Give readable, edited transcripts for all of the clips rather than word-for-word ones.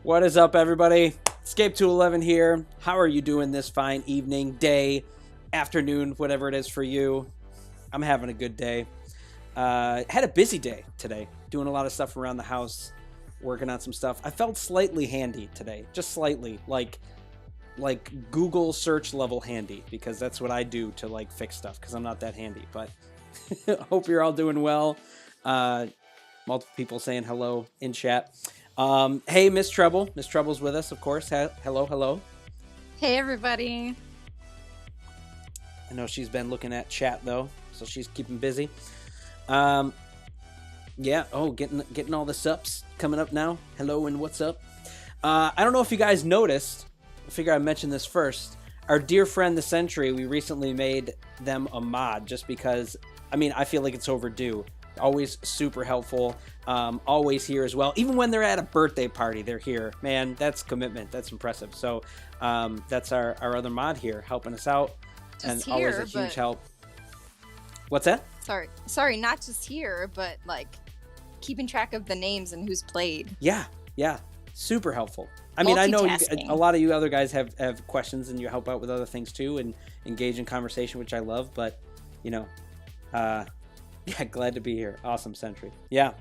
What is up, everybody? Escape211 here. How are you doing this fine evening, day, afternoon, whatever it is for you? I'm having a good day. Had a busy day today, doing a lot of stuff around the house, working on some stuff. I felt slightly handy today, just slightly, like Google search level handy, because that's what I do to like fix stuff, because I'm not that handy. But hope you're all doing well. Multiple people saying hello in chat. Hey, LilMsTreble. LilMsTreble's with us, of course. Hello, hello. Hey, everybody. I know she's been looking at chat, though, so she's keeping busy. Yeah, oh, getting all the subs coming up now. Hello and what's up? I don't know if you guys noticed. I figure I'd mention this first. Our dear friend, the Sentry, we recently made them a mod just because, I mean, I feel like it's overdue. Always super helpful, always here as well. Even when they're at a birthday party, they're here. Man, that's commitment. That's impressive. So that's our other mod here, helping us out. Just and here, always a huge help. What's that? Sorry, not just here, but like keeping track of the names and who's played. Yeah, super helpful. I mean, I know a lot of you other guys have questions and you help out with other things too and engage in conversation, which I love. But, you know, yeah, glad to be here. Awesome, Sentry. Yeah.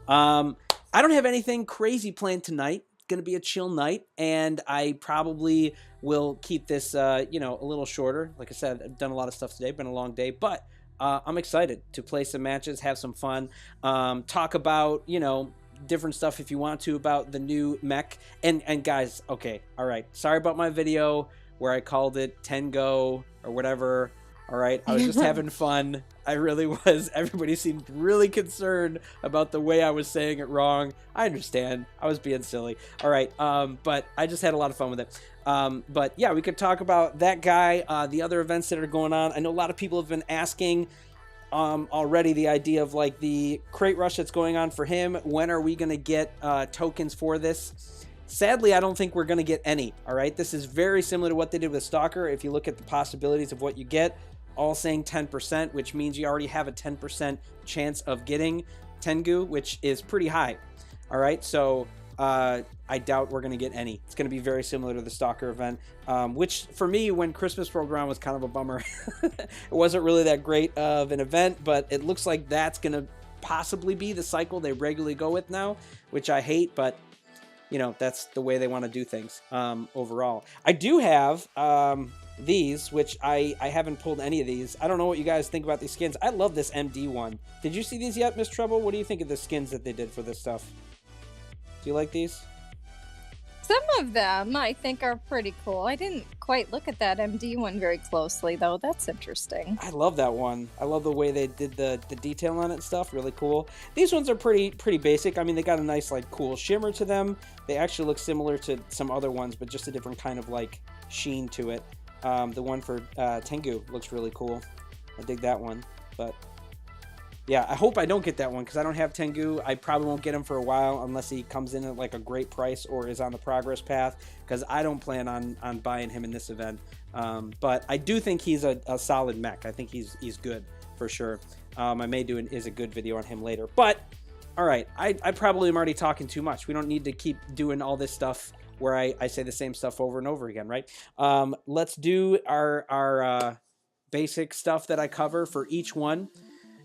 I don't have anything crazy planned tonight. It's going to be a chill night, and I probably will keep this, you know, a little shorter. Like I said, I've done a lot of stuff today. Been a long day, but I'm excited to play some matches, have some fun, talk about, you know, different stuff if you want to about the new mech. And guys, okay, all right. Sorry about my video where I called it Tengo or whatever. All right, I was just having fun. I really was. Everybody seemed really concerned about the way I was saying it wrong. I understand. I was being silly. All right, but I just had a lot of fun with it. But yeah, we could talk about that guy, the other events that are going on. I know a lot of people have been asking already the idea of like the crate rush that's going on for him. When are we going to get tokens for this? Sadly, I don't think we're going to get any. All right, this is very similar to what they did with Stalker. If you look at the possibilities of what you get, all saying 10%, which means you already have a 10% chance of getting Tengu, which is pretty high. All right, so I doubt we're going to get any. It's going to be very similar to the Stalker event, which for me, when Christmas rolled around, was kind of a bummer. It wasn't really that great of an event, but it looks like that's going to possibly be the cycle they regularly go with now, which I hate, but you know, that's the way they want to do things overall. I do have these, which I haven't pulled any of these. I don't know what you guys think about these skins. I love this MD one. Did you see these yet, LilMsTreble? What do you think of the skins that they did for this stuff? Do you like these? Some of them I think are pretty cool. I didn't quite look at that MD one very closely, though. That's interesting. I love that one. I love the way they did the detail on it and stuff. Really cool. These ones are pretty basic. I mean, they got a nice, like, cool shimmer to them. They actually look similar to some other ones, but just a different kind of, like, sheen to it. The one for Tengu looks really cool. I dig that one. But yeah, I hope I don't get that one because I don't have Tengu. I probably won't get him for a while unless he comes in at like a great price or is on the progress path, because I don't plan on buying him in this event. But I do think he's a solid mech. I think he's good for sure. I may do a good video on him later. But all right, I probably am already talking too much. We don't need to keep doing all this stuff where I say the same stuff over and over again, right? Let's do our basic stuff that I cover for each one,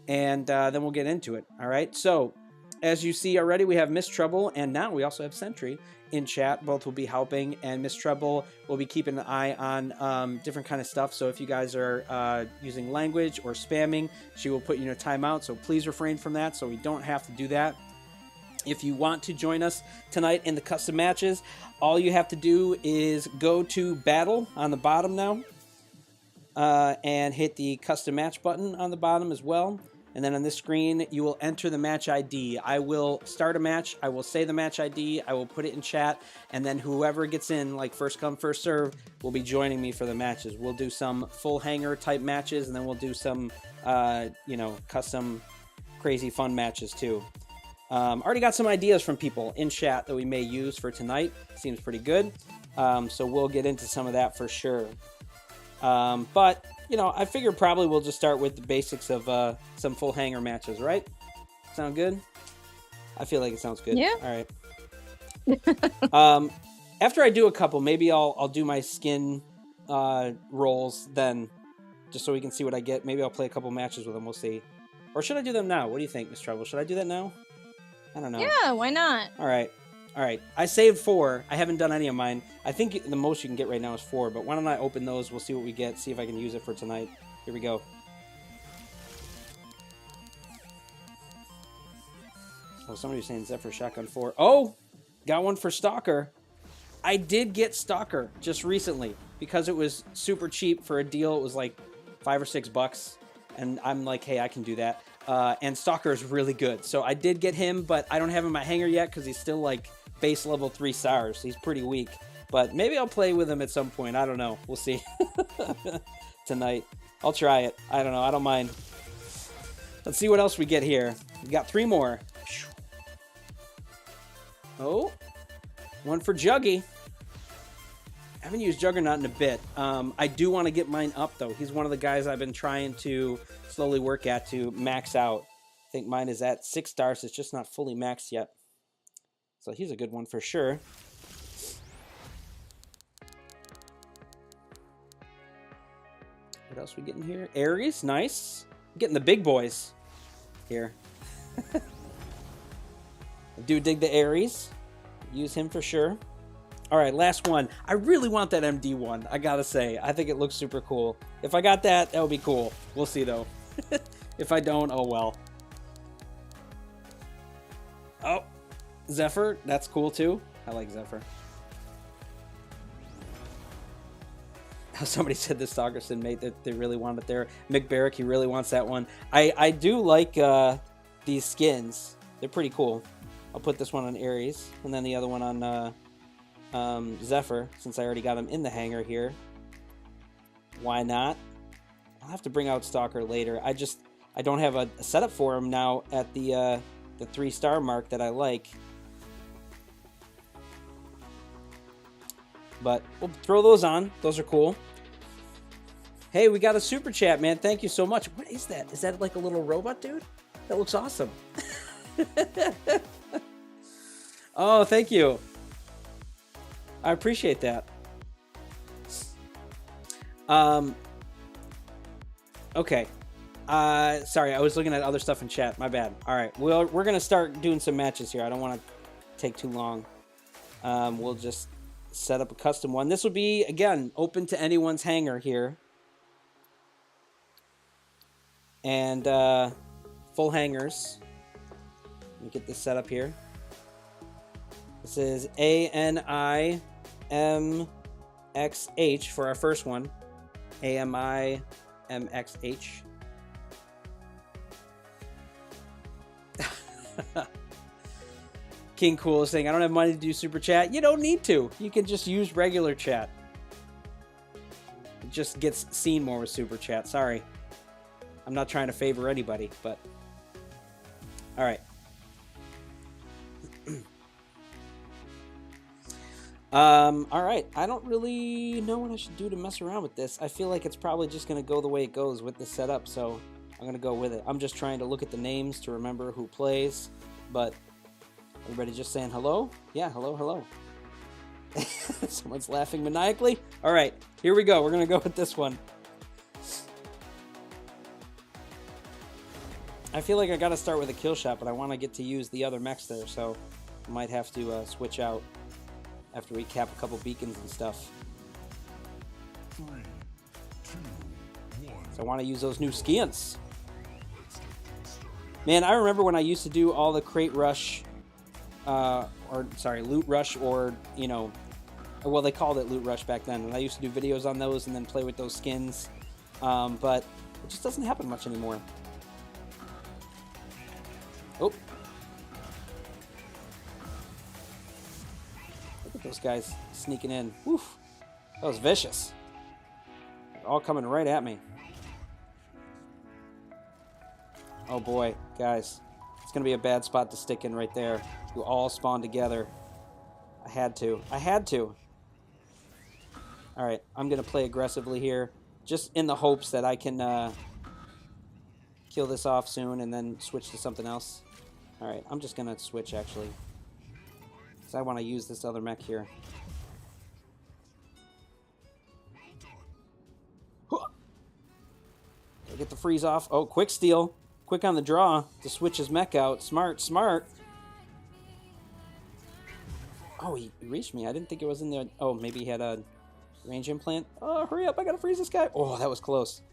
and then we'll get into it, all right? So, as you see already, we have LilMsTreble, and now we also have Sentry in chat. Both will be helping, and LilMsTreble will be keeping an eye on different kind of stuff. So if you guys are using language or spamming, she will put you in a timeout, so please refrain from that so we don't have to do that. If you want to join us tonight in the custom matches, all you have to do is go to Battle on the bottom now and hit the custom match button on the bottom as well. And then on this screen, you will enter the match ID. I will start a match. I will say the match ID. I will put it in chat. And then whoever gets in, like first come, first serve, will be joining me for the matches. We'll do some full hangar type matches, and then we'll do some, you know, custom crazy fun matches too. Already got some ideas from people in chat that we may use for tonight. Seems pretty good. So we'll get into some of that for sure. But, you know, I figure probably we'll just start with the basics of some full hangar matches, right? Sound good? I feel like it sounds good. Yeah. All right. After I do a couple, maybe I'll do my skin rolls then, just so we can see what I get. Maybe I'll play a couple matches with them. We'll see. Or should I do them now? What do you think, LilMsTreble? Should I do that now? I don't know. Yeah, why not? All right. All right. I saved 4. I haven't done any of mine. I think the most you can get right now is 4, but why don't I open those? We'll see what we get, see if I can use it for tonight. Here we go. Oh, somebody's saying Zephyr Shotgun 4. Oh! Got one for Stalker. I did get Stalker just recently because it was super cheap for a deal. It was like $5 or $6, and I'm like, hey, I can do that. And Stalker is really good. So I did get him, but I don't have him in my hangar yet because he's still like base level 3 stars. He's pretty weak. But maybe I'll play with him at some point. I don't know. We'll see. Tonight. I'll try it. I don't know. I don't mind. Let's see what else we get here. We got 3 more. Oh. One for Juggy. I haven't used Juggernaut in a bit. I do want to get mine up, though. He's one of the guys I've been trying to slowly work at to max out. I think mine is at 6 stars. It's just not fully maxed yet. So he's a good one for sure. What else we getting here? Ares, nice. I'm getting the big boys here. I do dig the Ares. Use him for sure. All right, last one. I really want that MD one, I gotta say. I think it looks super cool. If I got that, that would be cool. We'll see, though. If I don't, oh well. Oh, Zephyr. That's cool, too. I like Zephyr. Somebody said the Stalkerson mate that they really want it there. Mick Barrick, he really wants that one. I do like these skins. They're pretty cool. I'll put this one on Ares, and then the other one on Zephyr, since I already got him in the hangar here. Why not? I'll have to bring out Stalker later. I don't have a setup for him now at the 3-star mark that I like. But we'll throw those on. Those are cool. Hey, we got a super chat, man. Thank you so much. What is that? Is that like a little robot dude? That looks awesome. Oh, thank you. I appreciate that. Okay. Sorry, I was looking at other stuff in chat. My bad. All right. We're going to start doing some matches here. I don't want to take too long. We'll just set up a custom one. This will be, again, open to anyone's hangar here. And full hangars. Let me get this set up here. This is ANIMXH for our first one. AMIMXH. King Cool is saying, I don't have money to do super chat. You don't need to. You can just use regular chat. It just gets seen more with super chat. Sorry. I'm not trying to favor anybody, but... Alright. Alright. I don't really know what I should do to mess around with this. I feel like it's probably just going to go the way it goes with the setup, so I'm going to go with it. I'm just trying to look at the names to remember who plays, but... Everybody just saying hello? Yeah, hello, hello. Someone's laughing maniacally. All right, here we go. We're going to go with this one. I feel like I got to start with a kill shot, but I want to get to use the other mechs there, so I might have to switch out after we cap a couple beacons and stuff. 3, 2, 1. So I want to use those new skins. Man, I remember when I used to do all the crate rush... loot rush, or, you know, well, they called it loot rush back then, and I used to do videos on those and then play with those skins, but it just doesn't happen much anymore. Oh. Look at those guys sneaking in. Woof. That was vicious. They're all coming right at me. Oh boy, guys. It's going to be a bad spot to stick in right there. You all spawn together. I had to. Alright, I'm going to play aggressively here. Just in the hopes that I can kill this off soon and then switch to something else. Alright, I'm just going to switch, actually. Because I want to use this other mech here. Get the freeze off. Oh, quick steal. Quick on the draw to switch his mech out. Smart, smart. Oh, he reached me. I didn't think it was in there. Oh, maybe he had a range implant. Oh, hurry up. I gotta freeze this guy. Oh, that was close.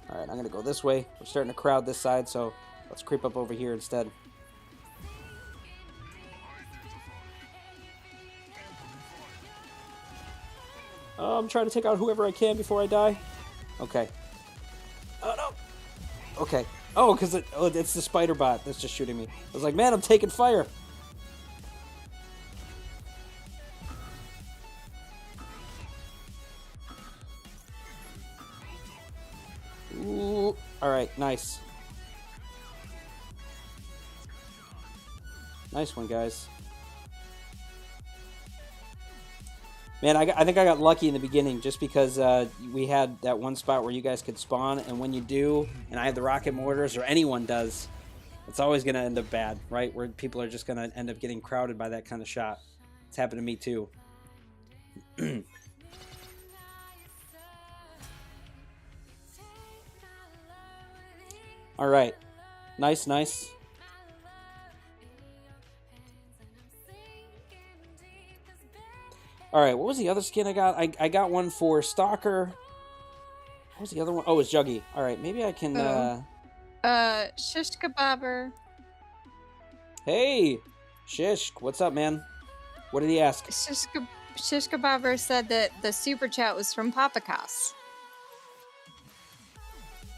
Alright, I'm gonna go this way. We're starting to crowd this side, so let's creep up over here instead. Oh, I'm trying to take out whoever I can before I die. Okay. Oh, no. Okay. Oh, because it's the spider bot that's just shooting me. I was like, man, I'm taking fire. Ooh. Alright, nice. Nice one, guys. Man, I think I got lucky in the beginning just because we had that one spot where you guys could spawn, and when you do, and I have the rocket mortars, or anyone does, it's always going to end up bad, right? Where people are just going to end up getting crowded by that kind of shot. It's happened to me too. All right. Nice, nice. All right, what was the other skin I got? I got one for Stalker. What was the other one? Oh, it's Juggy. All right, maybe I can... Shish Kebabber. Hey, Shish, what's up, man? What did he ask? Shish Kebabber said that the super chat was from Papakas.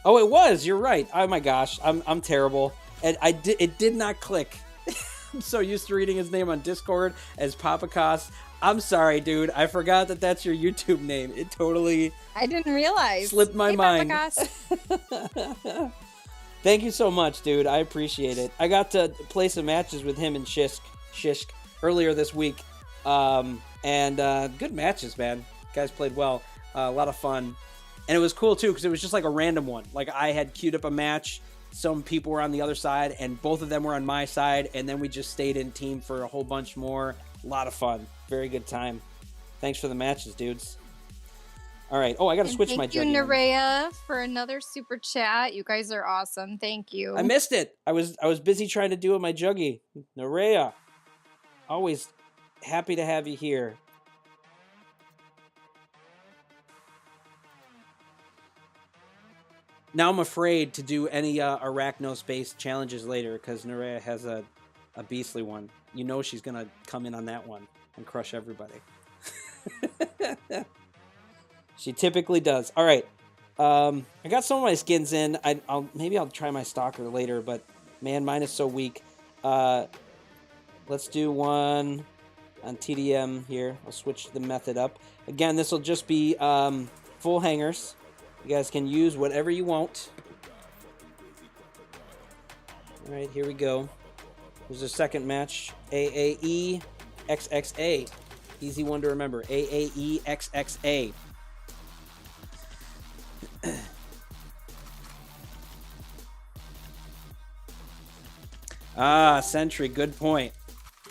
Oh, it was. You're right. Oh my gosh, I'm terrible. And it did not click. I'm so used to reading his name on Discord as Papakas. I'm sorry, dude. I forgot that that's your YouTube name. It totally... I didn't realize. Slipped my mind. Papakas. Thank you so much, dude. I appreciate it. I got to play some matches with him and Shishk earlier this week. And good matches, man. Guys played well. A lot of fun. And it was cool, too, because it was just like a random one. Like, I had queued up a match. Some people were on the other side, and both of them were on my side. And then we just stayed in team for a whole bunch more. A lot of fun. Very good time. Thanks for the matches, dudes. All right. Oh, I got to switch my juggy. Thank you, Nerea, for another super chat. You guys are awesome. Thank you. I missed it. I was busy trying to do it my juggy. Nerea, always happy to have you here. Now I'm afraid to do any Arachno-based challenges later because Nerea has a beastly one. You know she's going to come in on that one and crush everybody. She typically does. All right. I got some of my skins in. Maybe I'll try my Stalker later, but man, mine is so weak. Let's do one on TDM here. I'll switch the method up. Again, this will just be full hangers. You guys can use whatever you want. All right, here we go. There's a second match. AAE XXA. Easy one to remember. AAE XXA. Sentry, good point.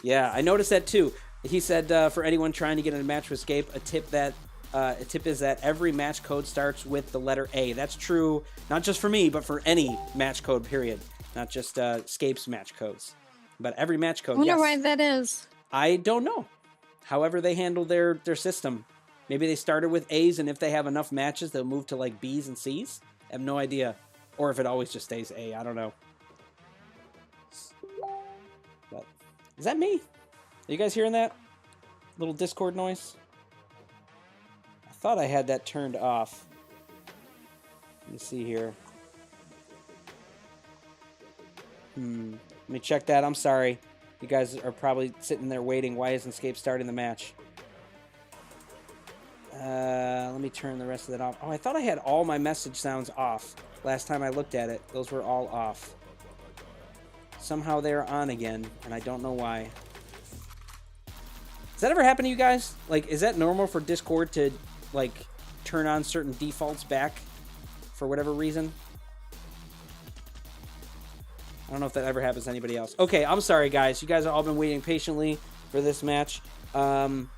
Yeah, I noticed that too. He said for anyone trying to get in a match with Escape, a tip is that every match code starts with the letter A. That's true, not just for me, but for any match code, period. Not just Escape's match codes. But every match code, I wonder why that is. I don't know. However they handle their system. Maybe they started with A's, and if they have enough matches, they'll move to like B's and C's. I have no idea. Or if it always just stays A. I don't know. But, is that me? Are you guys hearing that? Little Discord noise? I thought I had that turned off. Let me see here. Let me check that. I'm sorry. You guys are probably sitting there waiting. Why isn't Escape starting the match? Let me turn the rest of that off. Oh, I thought I had all my message sounds off. Last time I looked at it, those were all off. Somehow they're on again, and I don't know why. Does that ever happen to you guys? Like, is that normal for Discord to, like, turn on certain defaults back for whatever reason? I don't know if that ever happens to anybody else. Okay, I'm sorry, guys. You guys have all been waiting patiently for this match. Jim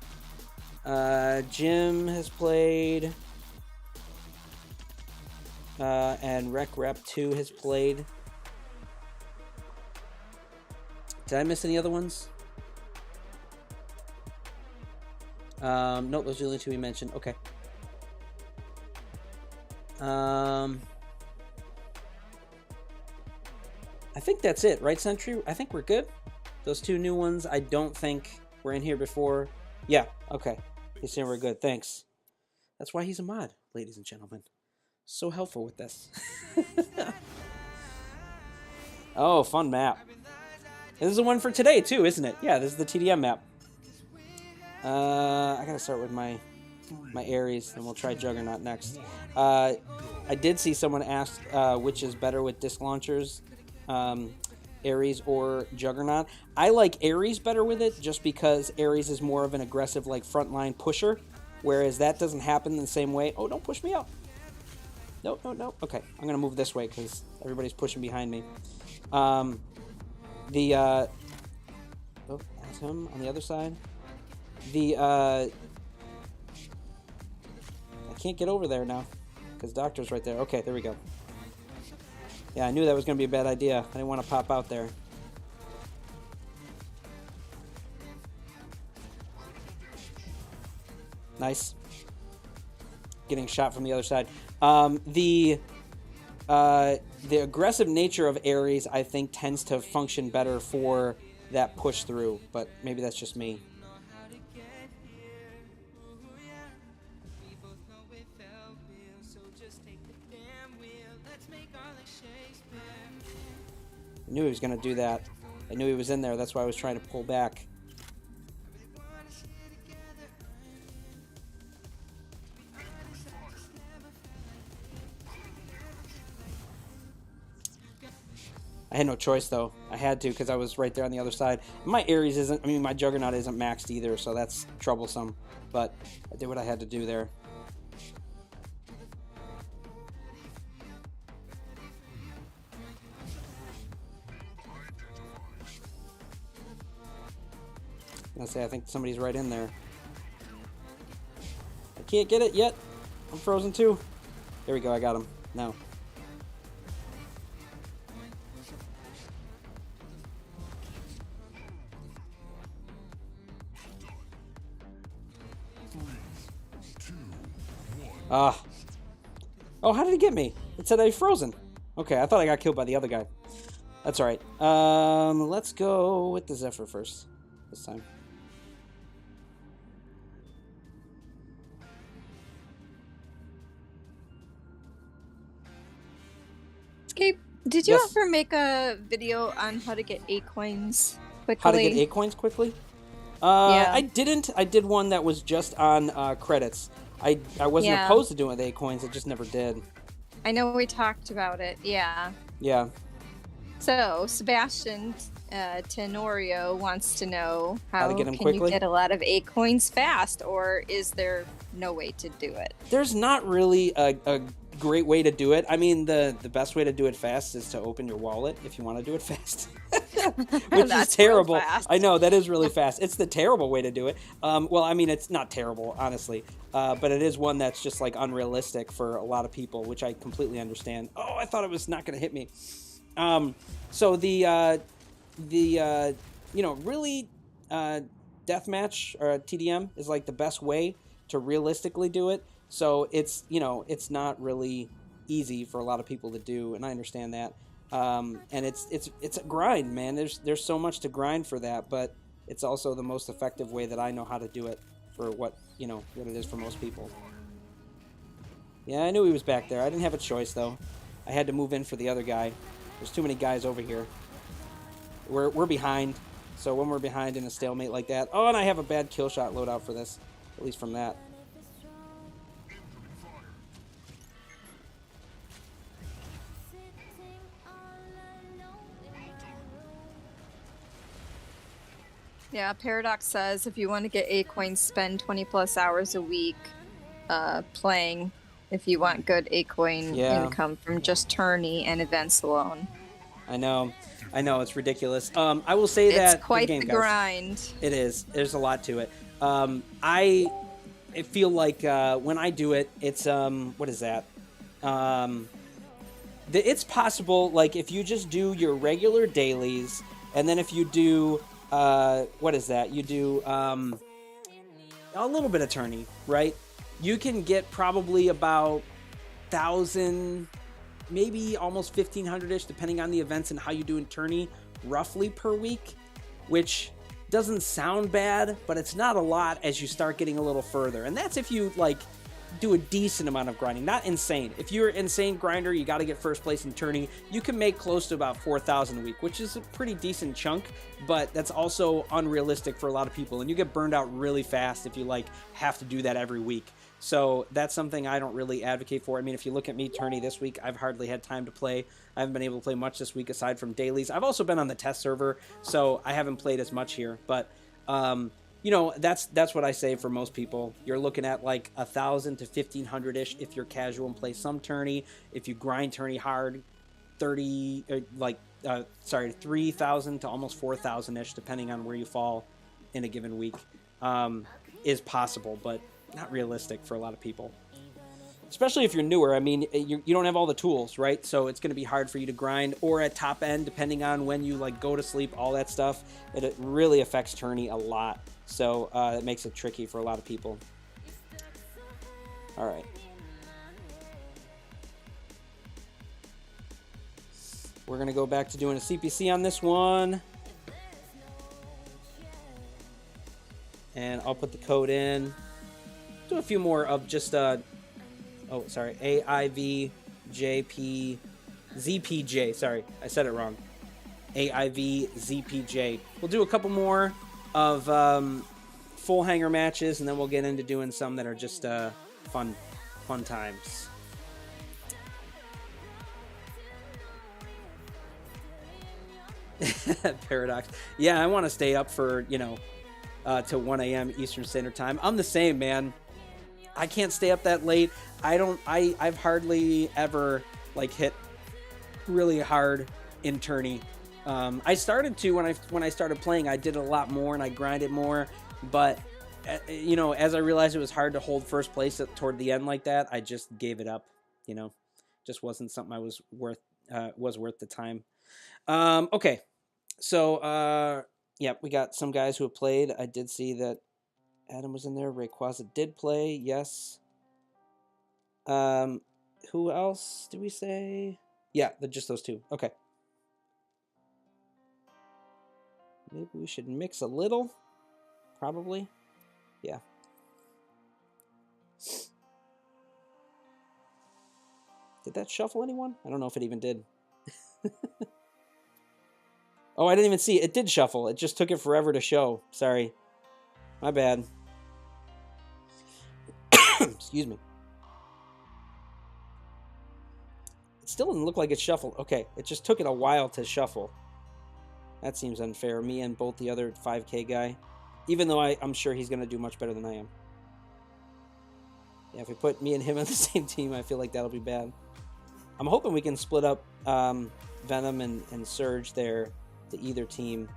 has played. And Rec Rep 2 has played. Did I miss any other ones? Nope, those are the only two we mentioned. Okay. I think that's it, right, Sentry? I think we're good. Those two new ones, I don't think were in here before. Yeah, okay. He's saying we're good. Thanks. That's why he's a mod, ladies and gentlemen. So helpful with this. Oh, fun map. This is the one for today, too, isn't it? Yeah, this is the TDM map. I gotta start with my Ares, and we'll try Juggernaut next. I did see someone ask which is better with disc launchers, Ares or Juggernaut. I like Ares better with it, just because Ares is more of an aggressive, like, frontline pusher, whereas that doesn't happen in the same way. Oh, don't push me up. Nope, nope, nope. Okay, I'm gonna move this way because everybody's pushing behind me. Oh, that's him on the other side. I can't get over there now because Doctor's right there. Okay, there we go. Yeah, I knew that was gonna be a bad idea. I didn't want to pop out there. Nice. Getting shot from the other side. The aggressive nature of Ares, I think, tends to function better for that push through, but maybe that's just me. I knew he was going to do that. I knew he was in there. That's why I was trying to pull back. I had no choice, though. I had to, because I was right there on the other side. My Ares isn't, I mean, my Juggernaut isn't maxed either, so that's troublesome. But I did what I had to do there. I say, I think somebody's right in there. I can't get it yet. I'm frozen too. There we go, I got him. Now. Ah. Oh, how did he get me? It said I frozen. Okay, I thought I got killed by the other guy. That's alright. Let's go with the Zephyr first. This time. Escape, did you Yes. ever make a video on how to get A-coins quickly? How to get A-coins quickly? Yeah. I didn't. I did one that was just on credits. I wasn't Yeah. opposed to doing it with A-coins. I just never did. I know we talked about it, yeah. Yeah. So, Sebastian Tenorio wants to know how to get 'em can quickly? you get a lot of A-coins fast, or is there no way to do it? There's not really a great way to do it. I mean, the best way to do it fast is to open your wallet if you want to do it fast. Which is That's real terrible. fast. I know, that is really fast. It's the terrible way to do it. Well, I mean, it's not terrible, honestly. But it is one that's just, like, unrealistic for a lot of people, which I completely understand. Oh, I thought it was not going to hit me. So the you know, really, deathmatch or TDM is, like, the best way to realistically do it. So it's, you know, it's not really easy for a lot of people to do, and I understand that. And it's a grind, man. There's so much to grind for that, but it's also the most effective way that I know how to do it for what, you know, what it is for most people. Yeah, I knew he was back there. I didn't have a choice, though. I had to move in for the other guy. There's too many guys over here. We're behind, so when we're behind in a stalemate like that... Oh, and I have a bad kill shot loadout for this, at least from that. Yeah, Paradox says if you want to get A-coins, spend 20 plus hours a week playing if you want good A-coin Yeah. income from just tourney and events alone. I know. I know, it's ridiculous. I will say that It's good quite game, the guys. grind. It is. There's a lot to it. I feel like when I do it, it's what is that? It's possible, like, if you just do your regular dailies, and then if you do what is that? You do a little bit of tourney, right? You can get probably about 1,000, maybe almost 1,500-ish, depending on the events and how you do in tourney, roughly per week, which doesn't sound bad, but it's not a lot as you start getting a little further. And that's if you, like, do a decent amount of grinding, not insane. If you're an insane grinder, you got to get first place in tourney, you can make close to about 4,000 a week, which is a pretty decent chunk, but that's also unrealistic for a lot of people, and you get burned out really fast if you, like, have to do that every week. So that's something I don't really advocate for. I mean, if you look at me tourney this week, I've hardly had time to play. I haven't been able to play much this week aside from dailies. I've also been on the test server, so I haven't played as much here. But, you know, that's what I say for most people. You're looking at like 1,000 to 1,500-ish if you're casual and play some tourney. If you grind tourney hard, 3,000 to almost 4,000-ish, depending on where you fall in a given week, is possible, but not realistic for a lot of people, especially if you're newer. I mean, you don't have all the tools, right? So it's going to be hard for you to grind, or at top end, depending on when you like go to sleep, all that stuff. It really affects tourney a lot, so it makes it tricky for a lot of people. All right, we're going to go back to doing a CPC on this one, and I'll put the code in. Do a few more of just AIVJPZPJ. Sorry, I said it wrong. AIVZPJ. We'll do a couple more of full hangar matches, and then we'll get into doing some that are just fun times. Paradox. Yeah, I want to stay up for, you know, till 1 a.m. Eastern Standard Time. I'm the same, man. I can't stay up that late. I've hardly ever like hit really hard in tourney. I started to when I started playing. I did a lot more and I grinded more, but you know, as I realized it was hard to hold first place toward the end like that, I just gave it up. You know, just wasn't something I was worth the time. Okay, so yeah, we got some guys who have played. I did see that Adam was in there. Rayquaza did play, yes. Who else did we say? Yeah, just those two. Okay. Maybe we should mix a little. Probably. Yeah. Did that shuffle anyone? I don't know if it even did. Oh, I didn't even see it. It did shuffle. It just took it forever to show. Sorry. My bad. Excuse me. It still didn't look like it shuffled. Okay, it just took it a while to shuffle. That seems unfair. Me and both the other 5K guy. Even though I'm sure he's going to do much better than I am. Yeah, if we put me and him on the same team, I feel like that'll be bad. I'm hoping we can split up Venom and Surge there to either team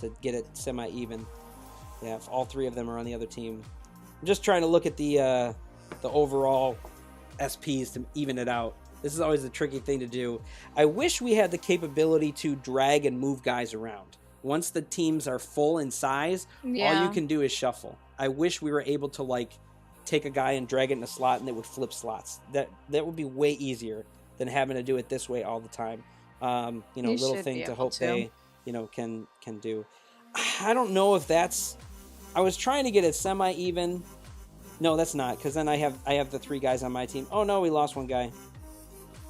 to get it semi-even. Yeah, if all three of them are on the other team. I'm just trying to look at the overall SPs to even it out. This is always a tricky thing to do. I wish we had the capability to drag and move guys around. Once the teams are full in size, all you can do is shuffle. I wish we were able to like take a guy and drag it in a slot and it would flip slots. That would be way easier than having to do it this way all the time. You know, little thing to hope they, you know, can do. I don't know if that's. I was trying to get it semi-even. No, that's not, because then I have the three guys on my team. Oh no, we lost one guy.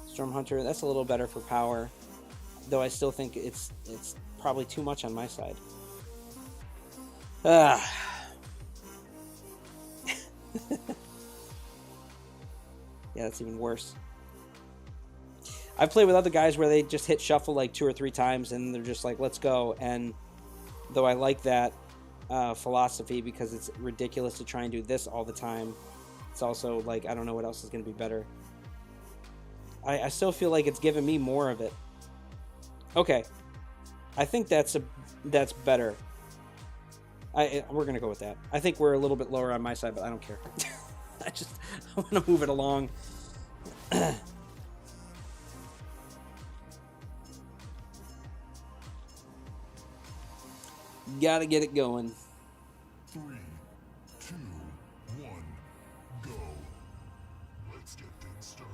Storm Hunter. That's a little better for power, though I still think it's probably too much on my side. Yeah, that's even worse. I've played with other guys where they just hit shuffle like 2 or 3 times and they're just like, let's go. And though I like that philosophy because it's ridiculous to try and do this all the time, it's also like, I don't know what else is going to be better. I still feel like it's giving me more of it. Okay, I think that's better. We're gonna go with that. I think we're a little bit lower on my side, but I don't care. I want to move it along. Gotta get it going. 3, 2, 1, go. Let's get things started.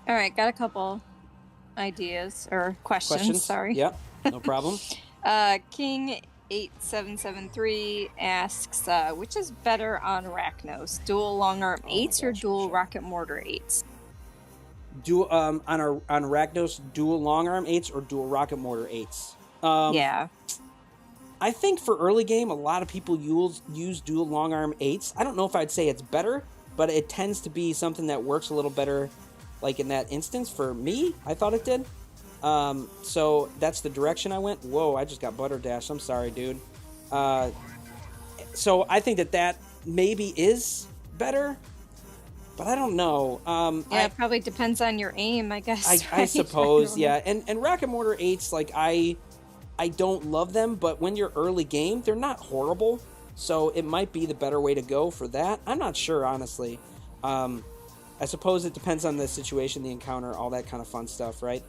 All right, got a couple ideas or questions. Sorry. Yep, no problem. King 8773 asks, which is better on Arachnos, dual long arm 8s or dual rocket mortar 8s? On Arachnos, dual long arm 8s or dual rocket mortar 8s? Yeah. I think for early game, a lot of people use dual long arm 8s. I don't know if I'd say it's better, but it tends to be something that works a little better, like in that instance. For me, I thought it did. So that's the direction I went. Whoa, I just got butter dashed. I'm sorry, dude. So I think that maybe is better, but I don't know. Yeah, it probably depends on your aim, I guess. I suppose, yeah. And rocket mortar 8s, like I don't love them, but when you're early game, they're not horrible. So it might be the better way to go for that. I'm not sure, honestly. I suppose it depends on the situation, the encounter, all that kind of fun stuff, right?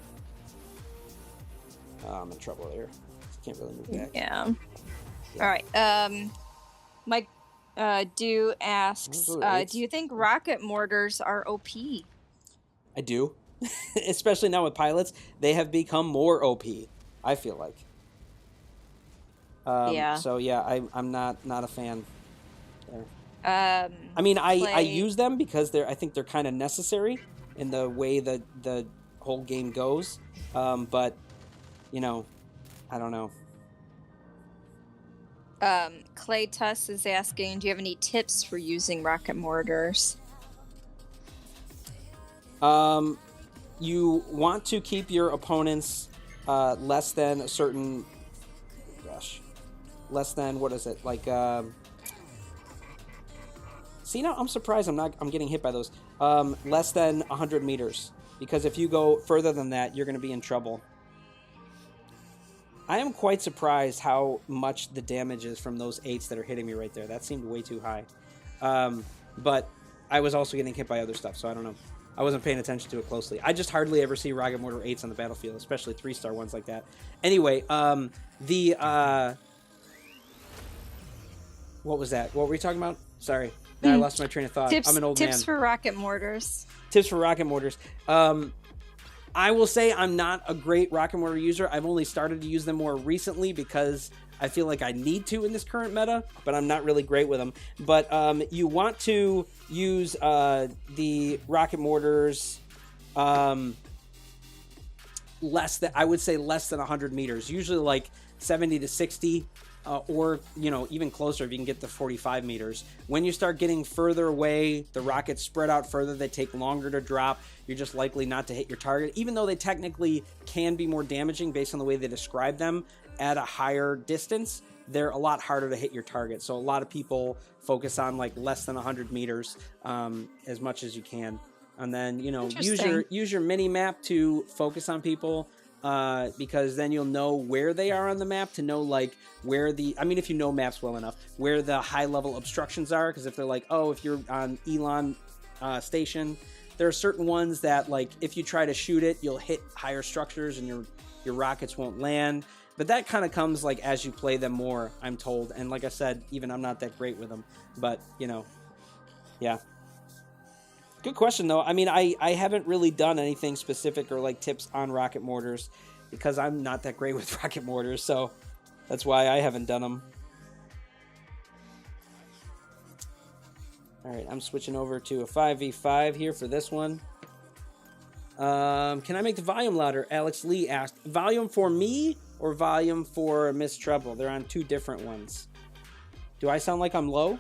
I'm in trouble there. Can't really move back. Yeah. All right. Mike Do asks, do you think rocket mortars are OP? I do. Especially now with pilots. They have become more OP, I feel like. Yeah. So yeah, I'm not a fan there. I mean, I use them because I think they're kind of necessary in the way that the whole game goes. But you know, I don't know. Clay Tuss is asking, do you have any tips for using rocket mortars? You want to keep your opponents less than a certain, less than, what is it, like, see, now I'm surprised I'm getting hit by those. Less than 100 meters, because if you go further than that, you're going to be in trouble. I am quite surprised how much the damage is from those 8s that are hitting me right there. That seemed way too high. But I was also getting hit by other stuff, so I don't know. I wasn't paying attention to it closely. I just hardly ever see rocket mortar 8s on the battlefield, especially 3-star ones like that. Anyway, what was that? What were we talking about? Sorry. Now I lost my train of thought. I'm an old man. Tips for rocket mortars. Tips for rocket mortars. I will say I'm not a great rocket mortar user. I've only started to use them more recently because I feel like I need to in this current meta, but I'm not really great with them. But you want to use the rocket mortars less than 100 meters, usually like 70 to 60. Or, even closer if you can get to 45 meters. When you start getting further away, the rockets spread out further, they take longer to drop, you're just likely not to hit your target. Even though they technically can be more damaging based on the way they describe them at a higher distance, they're a lot harder to hit your target. So a lot of people focus on like less than 100 meters as much as you can. And then, use your mini map to focus on people. Because then you'll know where they are on the map to know like where if you know maps well enough, where the high level obstructions are. Because if they're like, if you're on Elon station, there are certain ones that like if you try to shoot it, you'll hit higher structures and your rockets won't land. But that kind of comes like as you play them more, I'm told. And like I said, even I'm not that great with them. But yeah. Good question, though. I mean, I haven't really done anything specific or like tips on rocket mortars because I'm not that great with rocket mortars, so that's why I haven't done them. All right, I'm switching over to a 5v5 here for this one. Can I make the volume louder? Alex Lee asked. Volume for me or volume for LilMsTreble? They're on two different ones. Do I sound like I'm low?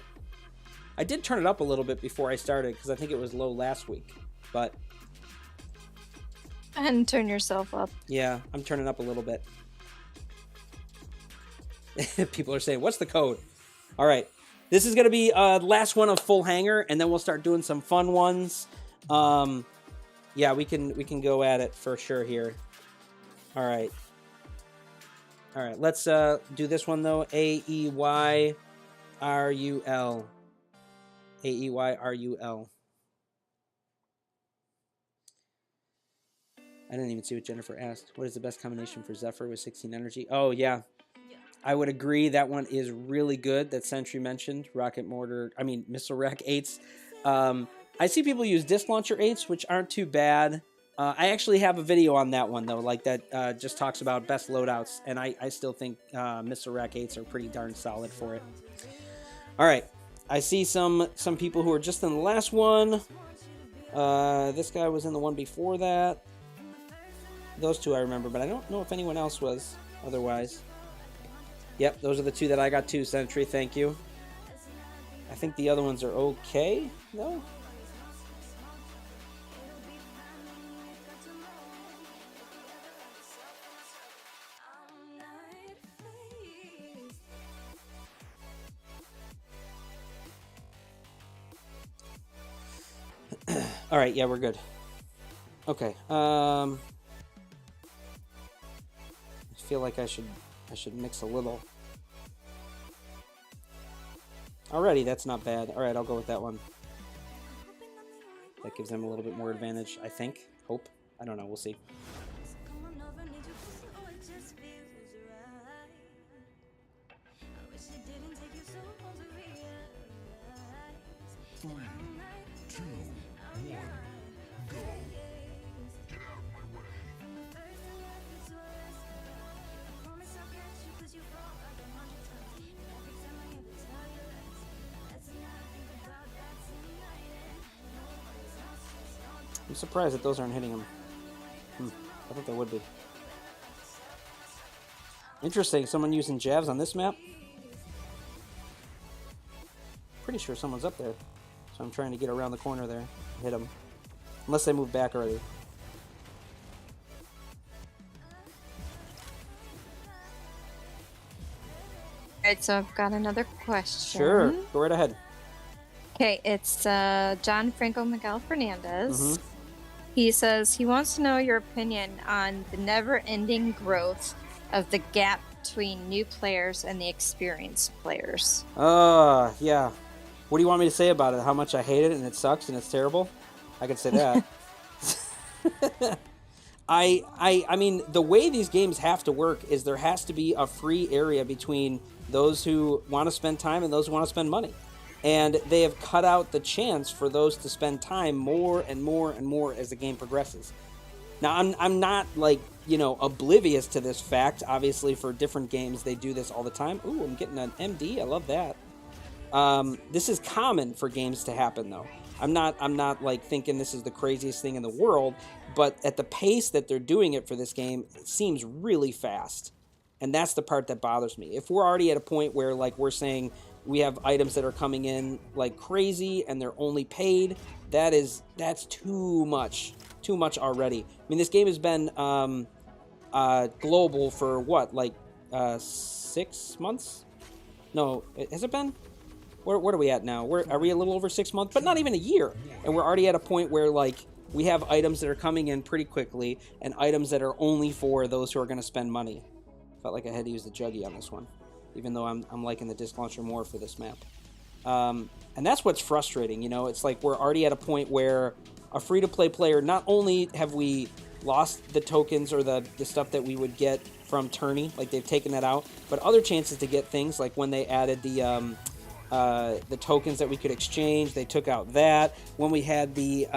I did turn it up a little bit before I started because I think it was low last week, but... And turn yourself up. Yeah, I'm turning up a little bit. People are saying, what's the code? All right. This is going to be last one of full hangar, and then we'll start doing some fun ones. Yeah, we can go at it for sure here. All right. All right, let's do this one, though. AEYRUL. AEYRUL. I didn't even see what Jennifer asked. What is the best combination for Zephyr with 16 energy? Oh, yeah. I would agree that one is really good that Sentry mentioned. Rocket Mortar, I mean, Missile Rack 8s. I see people use Disc Launcher 8s, which aren't too bad. I actually have a video on that one, though, like that just talks about best loadouts, and I still think Missile Rack 8s are pretty darn solid for it. All right. I see some people who are just in the last one. This guy was in the one before that. Those two I remember, but I don't know if anyone else was otherwise. Yep, those are the two that I got too, Sentry. Thank you. I think the other ones are okay, though. All right, yeah, we're good. Okay. I feel like I should mix a little. Alrighty, that's not bad. All right, I'll go with that one. That gives them a little bit more advantage, I think. Hope. I don't know. We'll see. I'm surprised that those aren't hitting him. I thought they would be. Interesting. Someone using jabs on this map? Pretty sure someone's up there. So I'm trying to get around the corner there. Hit them. Unless they move back already. Alright, so I've got another question. Sure. Go right ahead. Okay, it's John Franco Miguel Fernandez. He says he wants to know your opinion on the never-ending growth of the gap between new players and the experienced players. Yeah. What do you want me to say about it? How much I hate it and it sucks and it's terrible? I could say that. I mean, the way these games have to work is there has to be a free area between those who want to spend time and those who want to spend money. And they have cut out the chance for those to spend time more and more and more as the game progresses. Now, I'm not, like, you know, oblivious to this fact. Obviously, for different games, they do this all the time. Ooh, I'm getting an MD. I love that. This is common for games to happen, though. I'm not like thinking this is the craziest thing in the world, but at the pace that they're doing it for this game, it seems really fast. And that's the part that bothers me. If we're already at a point where, like, we're saying we have items that are coming in like crazy and they're only paid, that's too much already. I mean, this game has been global for what, like 6 months? No, has it been? Where are we at now? Are we a little over 6 months? But not even a year. And we're already at a point where, like, we have items that are coming in pretty quickly and items that are only for those who are going to spend money. Felt like I had to use the Juggy on this one, even though I'm liking the Disc Launcher more for this map. And that's what's frustrating, you know? It's like we're already at a point where a free-to-play player, not only have we lost the tokens or the stuff that we would get from Tourney, like they've taken that out, but other chances to get things, like when they added the tokens that we could exchange, they took out that. When we had the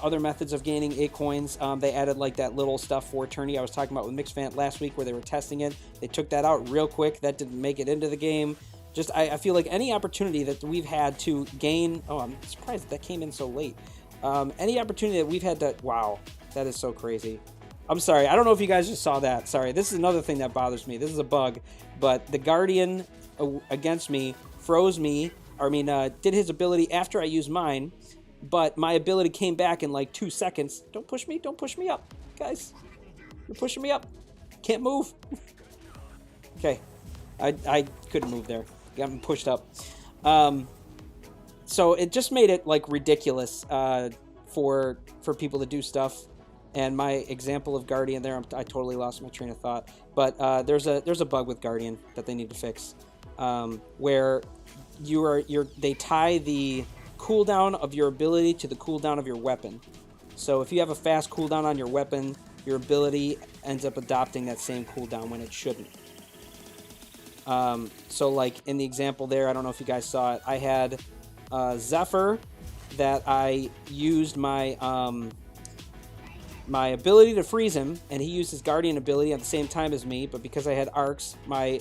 other methods of gaining 8 coins, they added like that little stuff for Tourney I was talking about with Mixfant last week where they were testing it. They took that out real quick. That didn't make it into the game. Just, I feel like any opportunity that we've had to gain... Oh, I'm surprised that came in so late. Any opportunity that we've had to... Wow, that is so crazy. I'm sorry. I don't know if you guys just saw that. Sorry. This is another thing that bothers me. This is a bug. But the Guardian against me froze me. I mean, did his ability after I used mine. But my ability came back in like 2 seconds. Don't push me. Don't push me up. Guys, you're pushing me up. Can't move. Okay. I couldn't move there. Got me pushed up. So it just made it like ridiculous for people to do stuff. And my example of Guardian there, I totally lost my train of thought. But there's a bug with Guardian that they need to fix, where they tie the cooldown of your ability to the cooldown of your weapon. So if you have a fast cooldown on your weapon, your ability ends up adopting that same cooldown when it shouldn't. So like in the example there, I don't know if you guys saw it, I had Zephyr that I used my my ability to freeze him, and he used his Guardian ability at the same time as me, but because I had arcs, my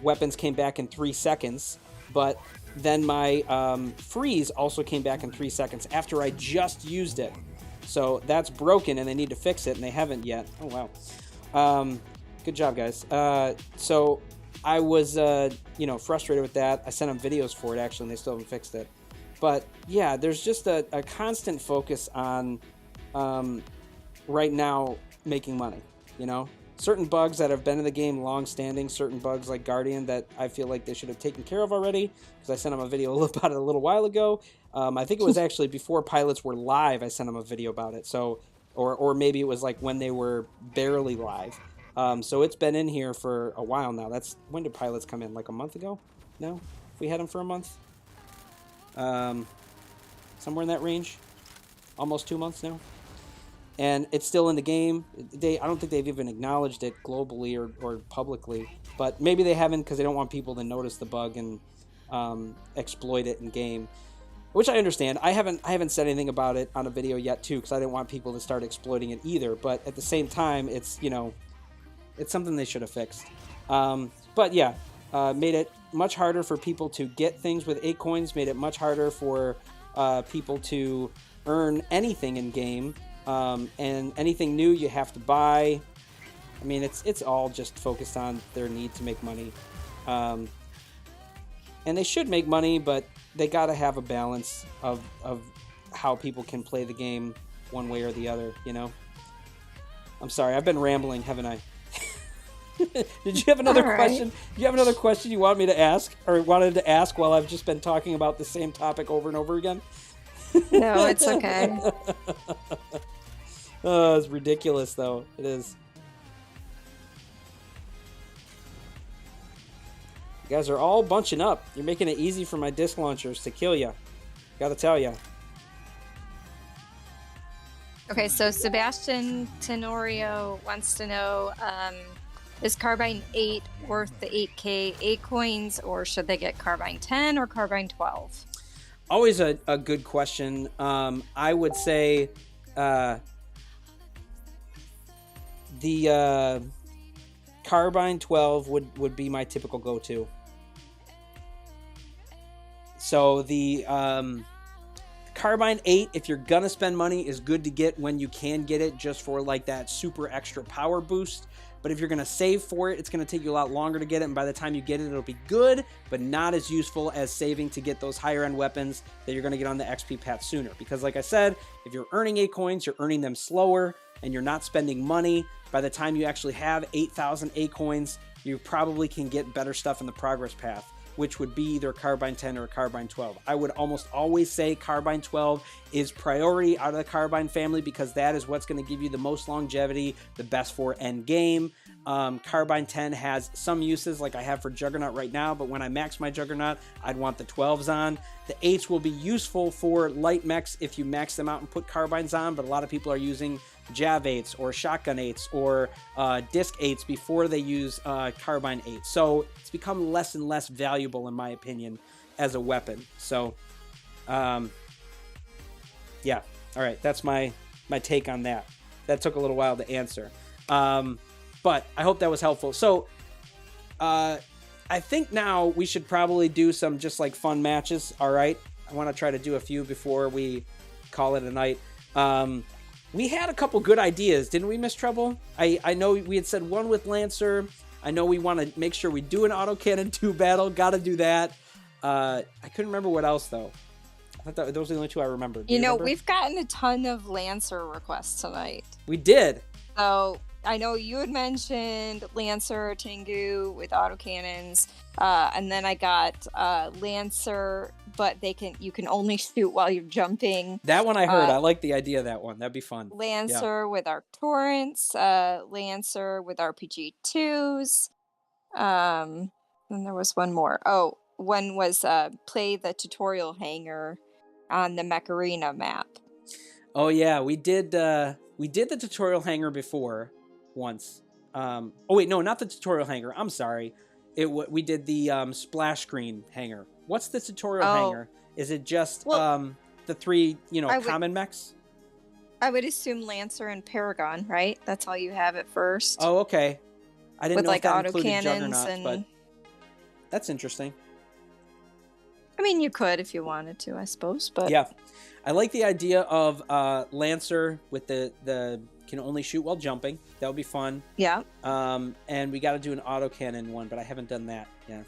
weapons came back in 3 seconds, but then my freeze also came back in 3 seconds after I just used it. So that's broken, and they need to fix it, and they haven't yet. Oh, wow. Good job, guys. So I was, frustrated with that. I sent them videos for it, actually, and they still haven't fixed it. But, yeah, there's just a constant focus on, right now, making money, Certain bugs that have been in the game long-standing, certain bugs like Guardian that I feel like they should have taken care of already, because I sent them a video about it a little while ago. I think it was actually before pilots were live, I sent them a video about it. So, or maybe it was like when they were barely live. So it's been in here for a while now. When did pilots come in? Like a month ago? No? We had them for a month? Somewhere in that range? Almost 2 months now? And it's still in the game. I don't think they've even acknowledged it globally or publicly. But maybe they haven't because they don't want people to notice the bug and exploit it in game. Which I understand. I haven't said anything about it on a video yet too, because I didn't want people to start exploiting it either. But at the same time, it's it's something they should have fixed. But yeah, made it much harder for people to get things with 8 coins. Made it much harder for people to earn anything in game. And anything new you have to buy. I mean, it's all just focused on their need to make money. And they should make money, but they got to have a balance of how people can play the game one way or the other, I'm sorry, I've been rambling, haven't I? Did you have another question? Do you have another question you want me to ask, or wanted to ask while I've just been talking about the same topic over and over again? No, it's okay. Oh, it's ridiculous, though. It is. You guys are all bunching up. You're making it easy for my disc launchers to kill you. Gotta tell you. Okay, so Sebastian Tenorio wants to know, is Carbine 8 worth the 8K 8 coins, or should they get Carbine 10 or Carbine 12? Always a good question. I would say the Carbine 12 would be my typical go-to. So the Carbine 8, if you're gonna spend money, is good to get when you can get it, just for like that super extra power boost. But if you're gonna save for it, it's gonna take you a lot longer to get it, and by the time you get it, it'll be good, but not as useful as saving to get those higher end weapons that you're gonna get on the XP path sooner. Because like I said, if you're earning 8 coins, you're earning them slower, and you're not spending money. By the time you actually have 8,000 8 coins, you probably can get better stuff in the progress path, which would be either Carbine 10 or Carbine 12. I would almost always say Carbine 12 is priority out of the Carbine family, because that is what's going to give you the most longevity, the best for end game. Carbine 10 has some uses like I have for Juggernaut right now, but when I max my Juggernaut, I'd want the 12s on. The 8s will be useful for light mechs if you max them out and put Carbines on, but a lot of people are using Jav 8s or Shotgun 8s or Disc 8s before they use Carbine 8. So it's become less and less valuable, in my opinion, as a weapon. So, yeah. All right, that's my take on that. That took a little while to answer. But I hope that was helpful. So, I think now we should probably do some just like fun matches, all right? I want to try to do a few before we call it a night. We had a couple good ideas, didn't we, LilMsTreble? I know we had said one with Lancer. I know we want to make sure we do an autocannon 2 battle. Got to do that. I couldn't remember what else, though. I thought those were the only 2 I remembered. You know, we've gotten a ton of Lancer requests tonight. We did. So I know you had mentioned Lancer, Tengu with autocannons, and then I got Lancer, but you can only shoot while you're jumping. That one I heard. I like the idea of that one. That'd be fun. Lancer with our torrents, Lancer with RPG 2s. And there was one more. Oh, one was play the tutorial hangar on the Mech Arena map. Oh yeah, we did the tutorial hangar before once. Oh wait, no, not the tutorial hangar. I'm sorry. We did the splash screen hangar. What's the tutorial hangar? Is it just the three, common mechs? I would assume Lancer and Paragon, right? That's all you have at first. Oh, okay. I didn't know if that included autocannons Juggernauts, but that's interesting. I mean, you could if you wanted to, I suppose. But yeah, I like the idea of Lancer with the can only shoot while jumping. That would be fun. Yeah. And we got to do an autocannon one, but I haven't done that. Yeah.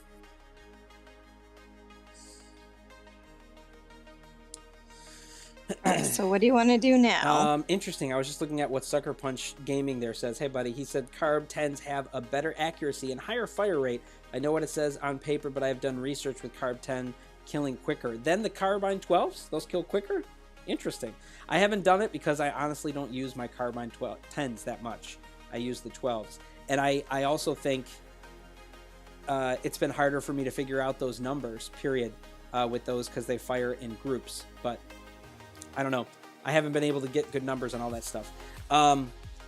So what do you want to do now? Interesting. I was just looking at what Sucker Punch Gaming there says. Hey, buddy. He said Carb 10s have a better accuracy and higher fire rate. I know what it says on paper, but I have done research with Carb 10 killing quicker. Then the Carbine 12s, those kill quicker? Interesting. I haven't done it because I honestly don't use my Carbine 10s that much. I use the 12s. And I also think it's been harder for me to figure out those numbers, period, with those because they fire in groups. But I don't know. I haven't been able to get good numbers on all that stuff.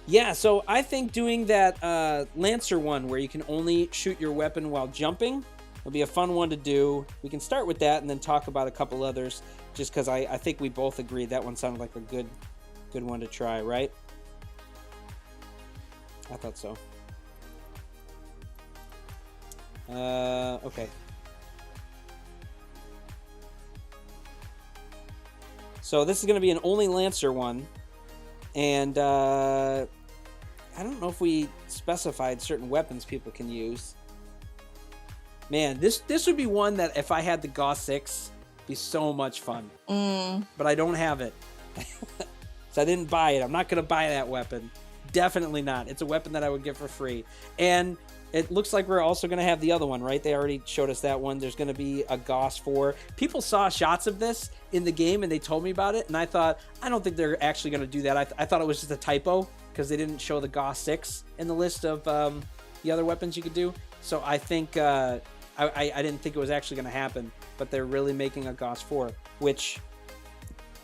Yeah, so I think doing that Lancer one where you can only shoot your weapon while jumping will be a fun one to do. We can start with that and then talk about a couple others just because I think we both agree that one sounded like a good one to try, right? I thought so. Okay. So this is going to be an only Lancer one, and I don't know if we specified certain weapons people can use. Man, this would be one that if I had the Gauss 6, be so much fun. But I don't have it, so I didn't buy it. I'm not going to buy that weapon. Definitely not. It's a weapon that I would get for free, and it looks like we're also going to have the other one, right? They already showed us that one. There's going to be a Gauss 4. People saw shots of this in the game, and they told me about it, and I thought, I don't think they're actually going to do that. I thought it was just a typo because they didn't show the Gauss 6 in the list of the other weapons you could do. So I think I didn't think it was actually going to happen, but they're really making a Gauss 4, which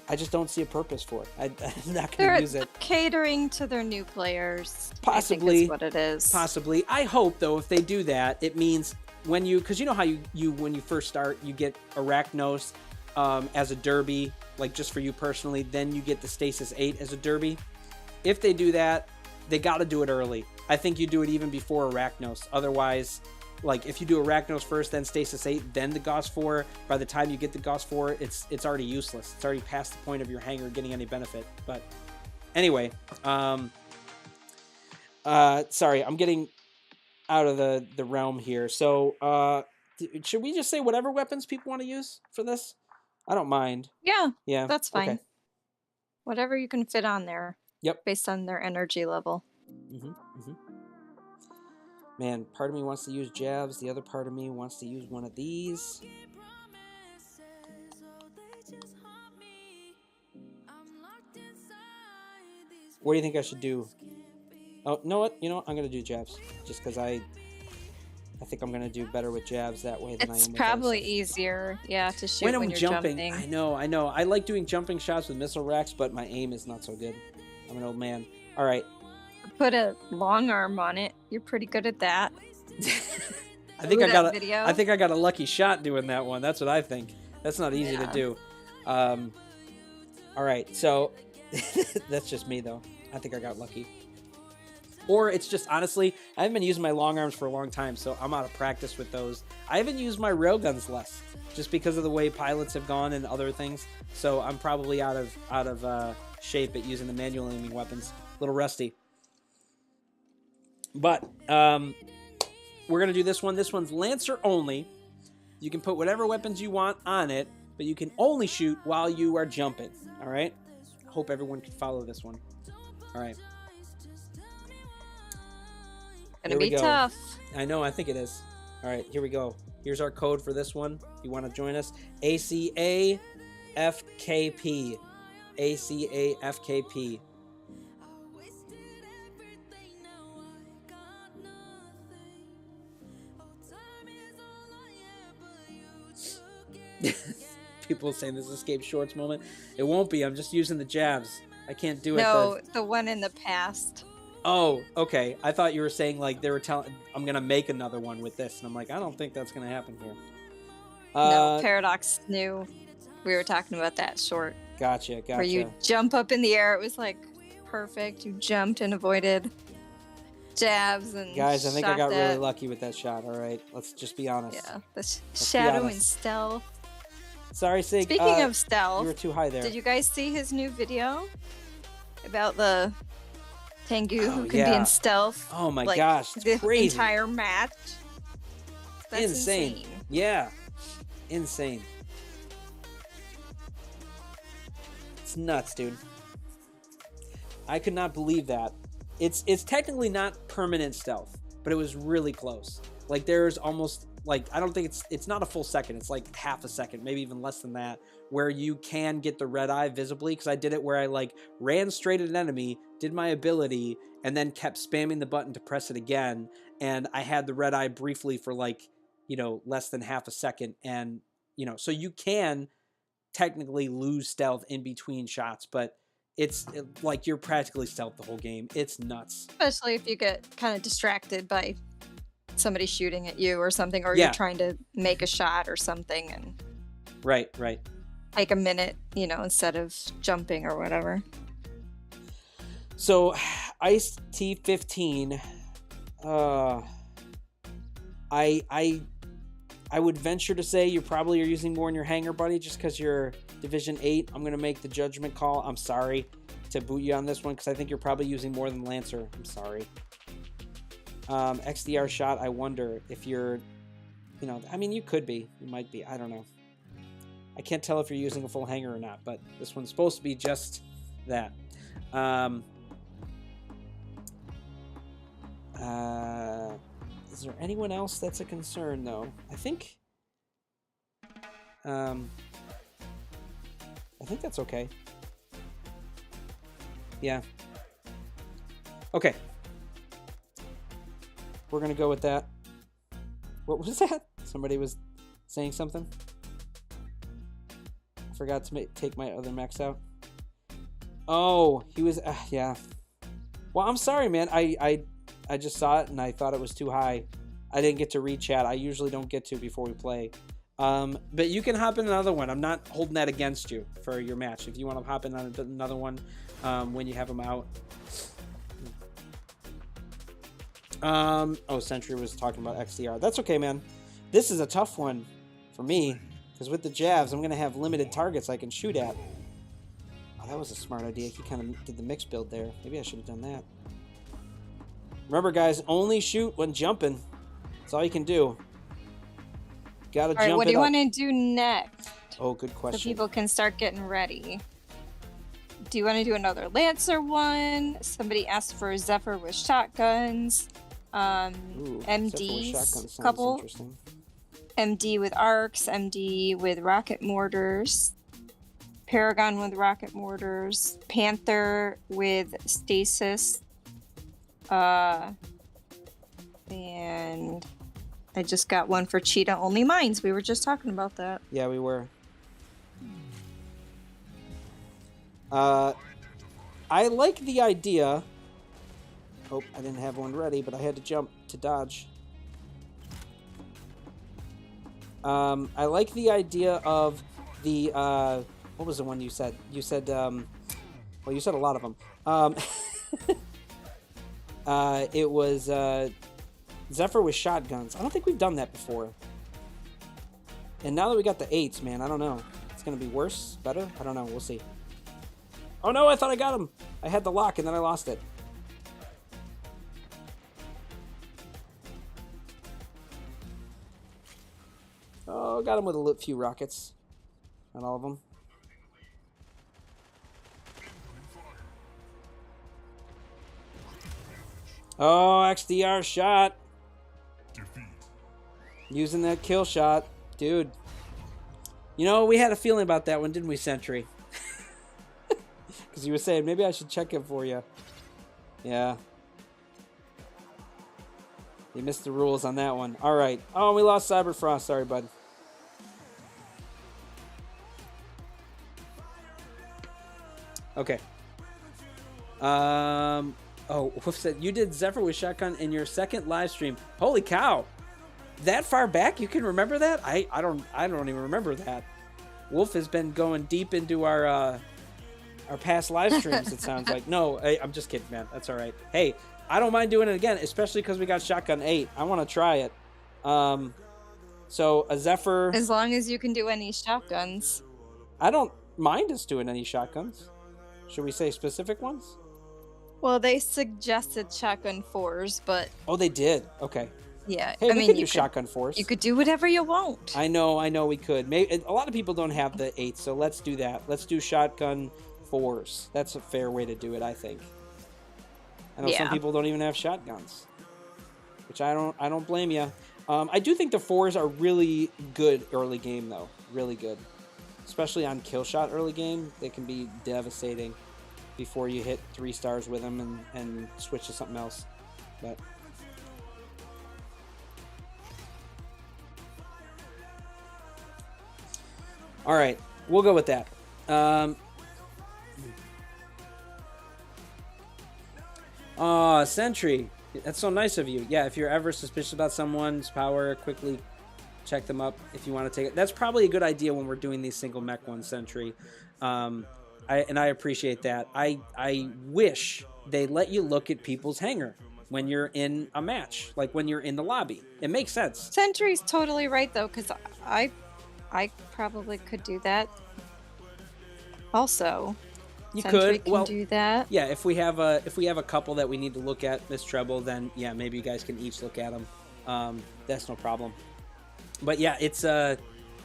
I just don't see a purpose for it. I'm not going to use it. Catering to their new players. Possibly. I think is what it is. Possibly. I hope, though, if they do that, it means when you... Because you know how you when you first start, you get Arachnos as a derby, like just for you personally. Then you get the Stasis 8 as a derby. If they do that, they got to do it early. I think you do it even before Arachnos. Otherwise... Like, if you do Arachnos first, then Stasis 8, then the Gauss 4, by the time you get the Gauss 4, it's already useless. It's already past the point of your hangar getting any benefit. But anyway, sorry, I'm getting out of the realm here. So, should we just say whatever weapons people want to use for this? I don't mind. Yeah, that's fine. Okay. Whatever you can fit on there. Yep. Based on their energy level. Man, part of me wants to use jabs. The other part of me wants to use one of these. What do you think I should do? Oh, know what? I'm going to do jabs. Just because I think I'm going to do better with jabs that way than I am with It's probably easier, to shoot when you're jumping. I know. I like doing jumping shots with missile racks, but my aim is not so good. I'm an old man. All right. Put a long arm on it. You're pretty good at that. I think I got a lucky shot doing that one. That's what I think. That's not easy to do. All right, so that's just me though. I think I got lucky. Or it's just honestly, I haven't been using my long arms for a long time, so I'm out of practice with those. I haven't used my railguns less, just because of the way pilots have gone and other things. So I'm probably out of shape at using the manual aiming weapons. A little rusty. But we're going to do this one. This one's Lancer only. You can put whatever weapons you want on it, but you can only shoot while you are jumping. All right? I hope everyone can follow this one. All right. Gonna Here we be go. tough. I know, I think it is. All right, here we go. Here's our code for this one. If you want to join us, ACAFKP. ACAFKP. People saying this escape shorts moment. It won't be. I'm just using the jabs. I can't do it. No, the one in the past. Oh, okay. I thought you were saying like they were telling I'm gonna make another one with this, and I'm like, I don't think that's gonna happen here. No, Paradox knew we were talking about that short. Gotcha. Where you jump up in the air. It was like perfect. You jumped and avoided jabs and guys, I think I shot got that. really lucky with that shot. All right, let's just be honest. Yeah, the shadow and stealth. Sorry, Sig. Speaking of stealth, you were too high there. Did you guys see his new video about the Tengu who can be yeah. in stealth? Oh my like, gosh, it's the crazy. entire match. That's insane. Yeah, insane. It's nuts, dude. I could not believe that. It's technically not permanent stealth, but it was really close. Like there's almost like I don't think it's not a full second. It's like half a second, maybe even less than that, where you can get the red eye visibly. Because I did it where I like ran straight at an enemy, did my ability, and then kept spamming the button to press it again, and I had the red eye briefly for like less than half a second, and so you can technically lose stealth in between shots, but it's like you're practically stealth the whole game. It's nuts. Especially if you get kind of distracted by somebody shooting at you or something, or you're trying to make a shot or something, and right take a minute, instead of jumping or whatever. So Ice T15, I would venture to say you probably are using more in your hangar, buddy, just because you're Division 8. I'm going to make the judgment call. I'm sorry to boot you on this one because I think you're probably using more than Lancer. I'm sorry. XDR shot, I wonder if you're, I mean, you could be. You might be. I don't know. I can't tell if you're using a full hangar or not, but this one's supposed to be just that. Is there anyone else that's a concern, though? I think that's okay. Yeah. Okay. We're going to go with that. What was that? Somebody was saying something? I forgot to take my other mechs out. Oh, he was... yeah. Well, I'm sorry, man. I just saw it and I thought it was too high. I didn't get to read chat. I usually don't get to before we play. But you can hop in another one. I'm not holding that against you for your match. If you want to hop in on another one when you have them out. Oh, Sentry was talking about XDR. That's okay, man. This is a tough one for me because with the jabs, I'm going to have limited targets I can shoot at. Oh, that was a smart idea. He kind of did the mix build there. Maybe I should have done that. Remember, guys, only shoot when jumping. That's all you can do. Gotta jump it up. All right, what do you want to do next? Oh, good question. So people can start getting ready. Do you want to do another Lancer one? Somebody asked for Zephyr with shotguns. Ooh, MDs, couple. MD with arcs, MD with rocket mortars, Paragon with rocket mortars, Panther with stasis, and I just got one for Cheetah only mines. We were just talking about that. Yeah, we were. I like the idea. Oh, I didn't have one ready, but I had to jump to dodge. I like the idea of the, what was the one you said? You said, well, you said a lot of them. It was, Zephyr with shotguns. I don't think we've done that before. And now that we got the 8s, man, I don't know. It's going to be worse? Better? I don't know. We'll see. Oh, no, I thought I got him. I had the lock, and then I lost it. Oh, got him with a few rockets. Not all of them. Oh, XDR shot. Defeat. Using that kill shot. Dude. You know, we had a feeling about that one, didn't we, Sentry? Because you were saying, maybe I should check it for you. Yeah. You missed the rules on that one. All right. Oh, we lost Cyberfrost. Sorry, bud. Okay. Oh, Wolf said you did Zephyr with shotgun in your second live stream. Holy cow! That far back, you can remember that? I don't even remember that. Wolf has been going deep into our past live streams. It sounds like. No, I'm just kidding, man. That's all right. Hey, I don't mind doing it again, especially because we got shotgun 8. I want to try it. So a Zephyr. As long as you can do any shotguns. I don't mind us doing any shotguns. Should we say specific ones? Well, they suggested shotgun 4s, but Oh, they did. Okay. yeah, Hey, I we mean, could do you shotgun 4s. You could do whatever you want. I know we could. Maybe a lot of people don't have the 8, so let's do that. Let's do shotgun 4s. That's a fair way to do it, I think. I know some people don't even have shotguns, which I don't blame you. I do think the 4s are really good early game, though. Really good. Especially on kill shot early game. They can be devastating before you hit 3 stars with them and switch to something else. But all right, we'll go with that. Sentry. That's so nice of you. Yeah, if you're ever suspicious about someone's power, quickly check them up if you want to take it. That's probably a good idea when we're doing these single mech ones, Sentry. I appreciate that. I wish they let you look at people's hangar when you're in a match, like when you're in the lobby. It makes sense. Sentry's totally right, though, because I probably could do that. Also, You Sentry could. can Well, do that. yeah. If we have a couple that we need to look at, LilMsTreble, then yeah, maybe you guys can each look at them. That's no problem. But yeah, it's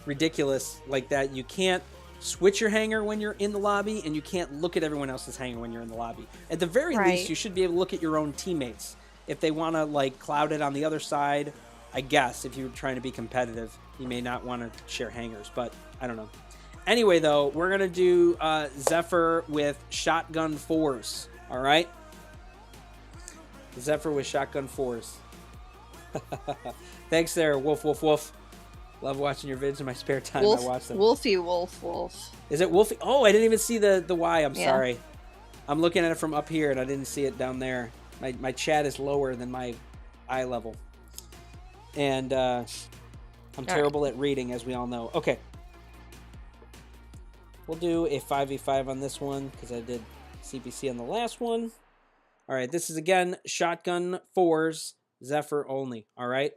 ridiculous like that. You can't switch your hangar when you're in the lobby, and you can't look at everyone else's hangar when you're in the lobby. At the very least, you should be able to look at your own teammates. If they want to like cloud it on the other side, I guess if you're trying to be competitive, you may not want to share hangars, but I don't know. Anyway, though, we're going to do Zephyr with shotgun 4s, all right? Zephyr with shotgun 4s. Thanks there, Wolf, Wolf, Wolf. Love watching your vids in my spare time. Wolf, I watch them. Wolfie, Wolf, Wolf. Is it Wolfie? Oh, I didn't even see the Y. I'm Yeah. sorry. I'm looking at it from up here, and I didn't see it down there. My chat is lower than my eye level. And I'm terrible at reading, as we all know. Okay. We'll do a 5v5 on this one, because I did CPC on the last one. All right, this is, again, shotgun 4s, Zephyr only. All right?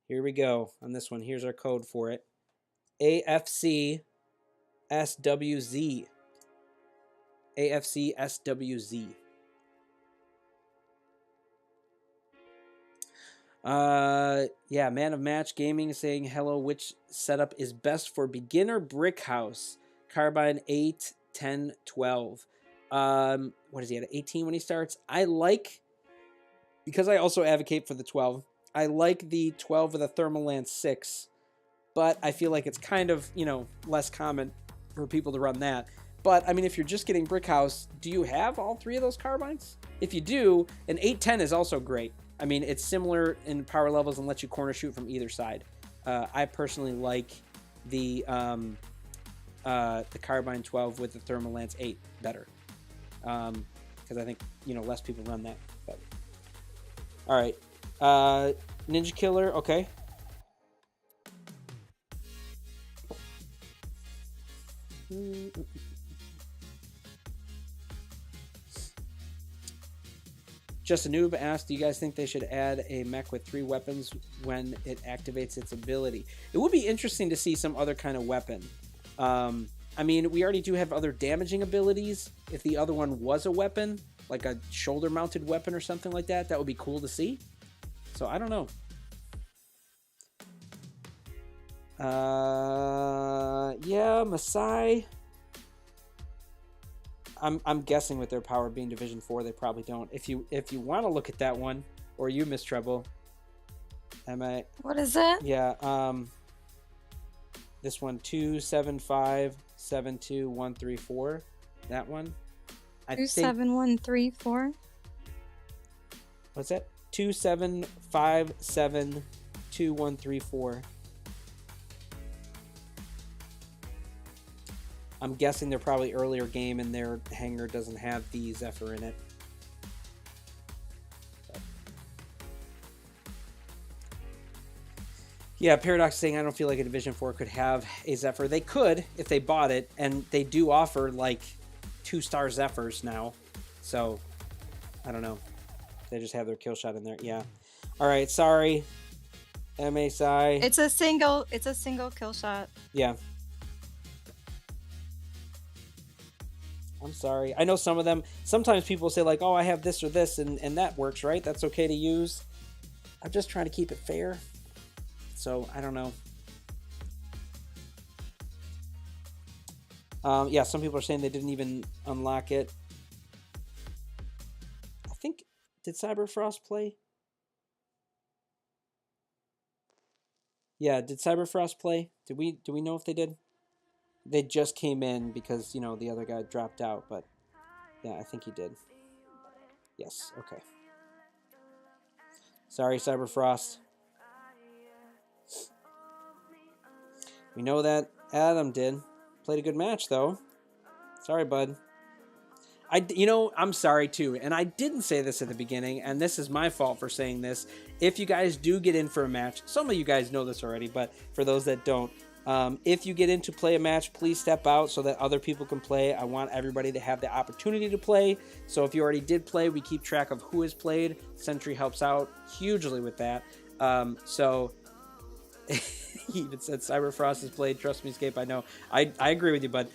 Here we go on this one. Here's our code for it. AFC SWZ. AFC SWZ. Yeah, Man of Match Gaming is saying hello. Which setup is best for beginner brick house? Carbine 8, 10, 12. What is he at 18 when he starts? I like, because I also advocate for the 12. I like the 12 with a Thermal Lance 6, but I feel like it's kind of, less common for people to run that. But, I mean, if you're just getting brick house, do you have all 3 of those carbines? If you do, an 810 is also great. I mean, it's similar in power levels and lets you corner shoot from either side. I personally like the Carbine 12 with the Thermal Lance 8 better. Because I think, less people run that. But. All right. Ninja Killer, okay. Just a Noob asked, do you guys think they should add a mech with 3 weapons when it activates its ability? It would be interesting to see some other kind of weapon. I mean, we already do have other damaging abilities. If the other one was a weapon, like a shoulder-mounted weapon or something like that, that would be cool to see. So, I don't know. Yeah, Masai. I'm guessing with their power being Division 4, they probably don't. If you want to look at that one, or you, LilMsTreble, What is it? yeah, this one 27572 134. That one. 27134. What's that? 27572134. I'm guessing they're probably earlier game and their hangar doesn't have the Zephyr in it. Yeah, Paradox is saying I don't feel like a Division 4 could have a Zephyr. They could if they bought it, and they do offer like 2-star Zephyrs now. So, I don't know. They just have their kill shot in there. Yeah. All right, sorry. MSI. It's a single kill shot. Yeah. I'm sorry. I know some of them, sometimes people say like, oh, I have this or this, and that works, right? That's okay to use. I'm just trying to keep it fair. So, I don't know. Yeah, some people are saying they didn't even unlock it. I think, did Cyberfrost play? Yeah, did Cyberfrost play? Do we know if they did? They just came in because, you know, the other guy dropped out, but yeah, I think he did. Yes, okay. Sorry, Cyberfrost. We know that Adam did. Played a good match, though. Sorry, bud. I'm sorry, too, and I didn't say this at the beginning, and this is my fault for saying this. If you guys do get in for a match, some of you guys know this already, but for those that don't, if you get in to play a match, please step out so that other people can play. I want everybody to have the opportunity to play. So if you already did play, we keep track of who has played. Sentry helps out hugely with that. So he even said Cyberfrost has played. Trust me, Escape. I know. I agree with you, bud.